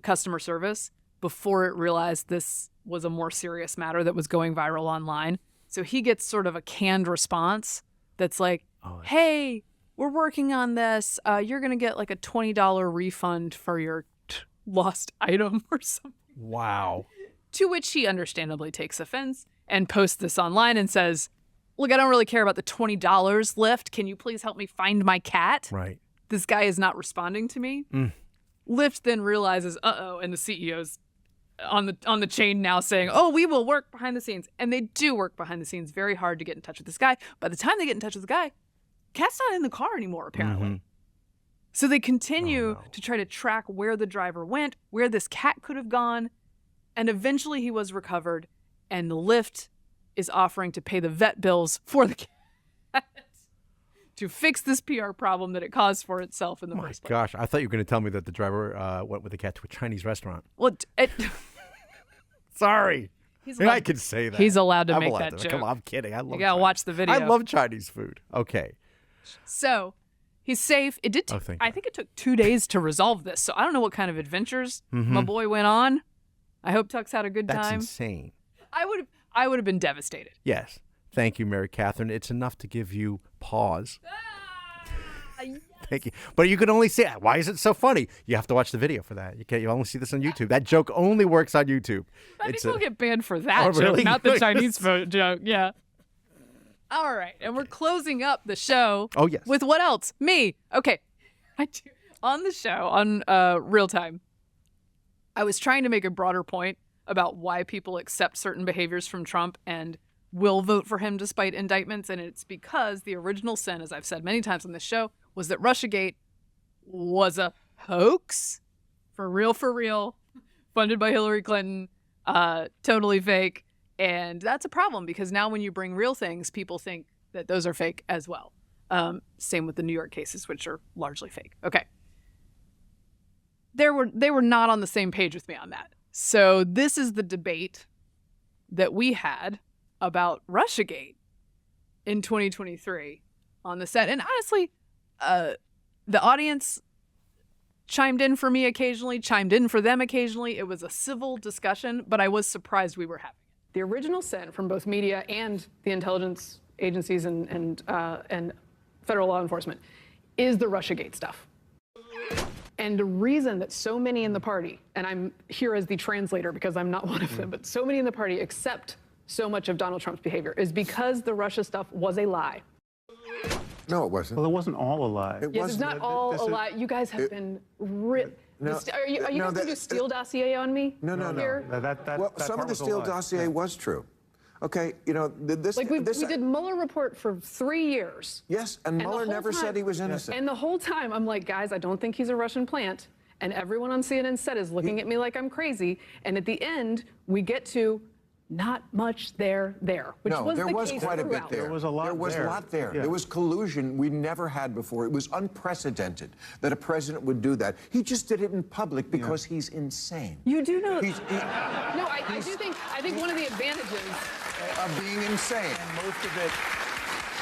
customer service before it realized this was a more serious matter that was going viral online. So he gets sort of a canned response that's like, hey, we're working on this. You're going to get like a $20 refund for your lost item or something. Wow. To which he understandably takes offense and posts this online and says, look, I don't really care about the $20 Lyft. Can you please help me find my cat? Right. This guy is not responding to me. Lyft then realizes, and the CEO's on the chain now saying, oh, we will work behind the scenes. And they do work behind the scenes very hard to get in touch with this guy. By the time they get in touch with the guy, cat's not in the car anymore, apparently. So they continue to try to track where the driver went, where this cat could have gone. And eventually he was recovered, and Lyft is offering to pay the vet bills for the cat to fix this PR problem that it caused for itself in the first place. Gosh, I thought you were going to tell me that the driver went with the cat to a Chinese restaurant. Well, Sorry. I can say that. He's allowed to I'm make allowed that to. joke. Come on, I'm kidding. I love You gotta Chinese. watch the video. I love Chinese food. Okay. So he's safe. It did. I think it took 2 days to resolve this. So I don't know what kind of adventures my boy went on. I hope Tux had a good That's time. insane. I would have been devastated. Yes. Thank you, Mary Katharine. It's enough to give you pause. Yes. Thank you. But you can only see it. Why is it so funny? You have to watch the video for that. You only see this on YouTube. That joke only works on YouTube. I think we'll get banned for that joke, really? not the Chinese food joke. Yeah. All right. And we're closing up the show. Oh, yes. With what else? Me. Okay. On the show, on Real Time, I was trying to make a broader point about why people accept certain behaviors from Trump and will vote for him despite indictments. And it's because the original sin, as I've said many times on this show, was that Russiagate was a hoax. For real, funded by Hillary Clinton, totally fake. And that's a problem because now when you bring real things, people think that those are fake as well. Same with the New York cases, which are largely fake. Okay. They were not on the same page with me on that. So this is the debate that we had about Russiagate in 2023 on the set. And honestly, the audience chimed in for me occasionally, chimed in for them occasionally. It was a civil discussion, but I was surprised we were having it. The original sin from both media and the intelligence agencies and federal law enforcement is the Russiagate stuff. And the reason that so many in the party, and I'm here as the translator because I'm not one of them, but so many in the party accept so much of Donald Trump's behavior is because the Russia stuff was a lie. No, it wasn't. Well, it wasn't all a lie. Yes, it's not all a lie. You guys have been are you guys going to do a Steele dossier on me? No. Well, some of the Steele dossier was true. Okay, this... Like, we did Mueller report for 3 years. Yes, and Mueller never said he was innocent. And the whole time, I'm like, guys, I don't think he's a Russian plant. And everyone on CNN set is looking at me like I'm crazy. And at the end, we get to not much there, which no, was there the was case quite a bit throughout. there. There was a lot there. Was there. a lot there. Yeah. There was collusion we never had before. It was unprecedented that a president would do that. He just did it in public because he's insane. You do know. He's, No, I think one of the advantages of being insane. And most of it,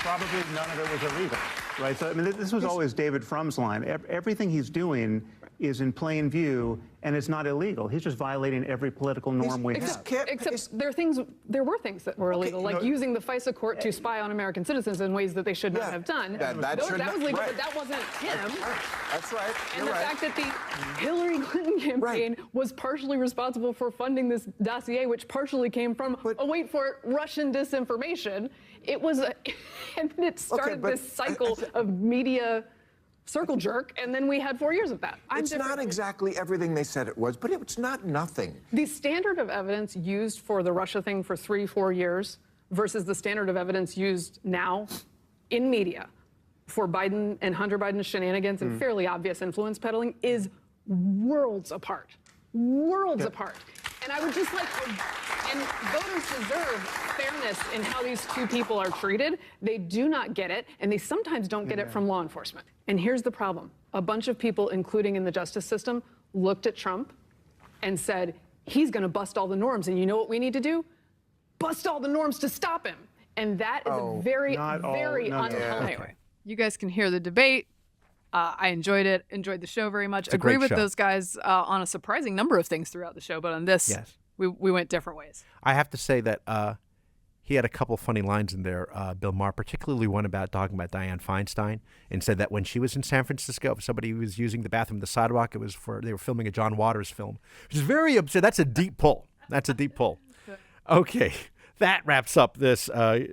probably none of it was illegal, right? So, I mean, this was always David Frum's line. Everything he's doing is in plain view, and it's not illegal. He's just violating every political norm we have. Except there were things that were illegal, like using the FISA court to spy on American citizens in ways that they should not have done. That was legal, but that wasn't him. That's right. And the fact that the Hillary Clinton campaign was partially responsible for funding this dossier, which partially came from, wait for it, Russian disinformation. It was, and it started this cycle of media circle jerk, and then we had 4 years of that. It's not exactly everything they said it was, but it's not nothing. The standard of evidence used for the Russia thing for 3-4 years versus the standard of evidence used now in media for Biden and Hunter Biden's shenanigans and fairly obvious influence peddling is worlds apart. Worlds apart. And I would just like, and voters deserve fairness in how these two people are treated. They do not get it, and they sometimes don't get it from law enforcement. And here's the problem. A bunch of people, including in the justice system, looked at Trump and said, he's going to bust all the norms. And you know what we need to do? Bust all the norms to stop him. And that is a very unhealthy. Anyway, you guys can hear the debate. I enjoyed it, enjoyed the show very much. It's a Agree great with show. those guys on a surprising number of things throughout the show, but on this, we went different ways. I have to say that he had a couple funny lines in there, Bill Maher, particularly one about talking about Dianne Feinstein, and said that when she was in San Francisco, if somebody was using the bathroom, the sidewalk, it was they were filming a John Waters film, which is very absurd. That's a deep pull. That's a deep pull. Okay, that wraps up this. I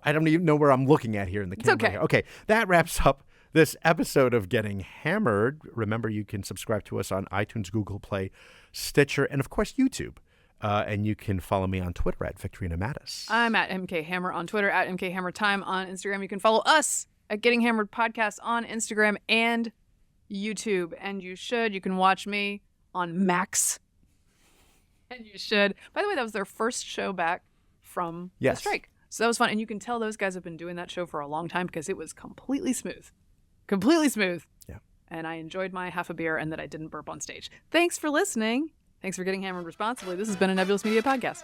don't even know where I'm looking at here in the camera. It's okay. Here. Okay, that wraps up this episode of Getting Hammered. Remember, you can subscribe to us on iTunes, Google Play, Stitcher, and of course, YouTube. And you can follow me on Twitter at Victorina Matus. I'm at MK Hammer on Twitter, at MK Hammer Time on Instagram. You can follow us at Getting Hammered Podcast on Instagram and YouTube. And you should. You can watch me on Max. And you should. By the way, that was their first show back from the strike. So that was fun. And you can tell those guys have been doing that show for a long time because it was completely smooth. Completely smooth. Yeah. And I enjoyed my half a beer and that I didn't burp on stage. Thanks for listening. Thanks for getting hammered responsibly. This has been a Nebulous Media Podcast.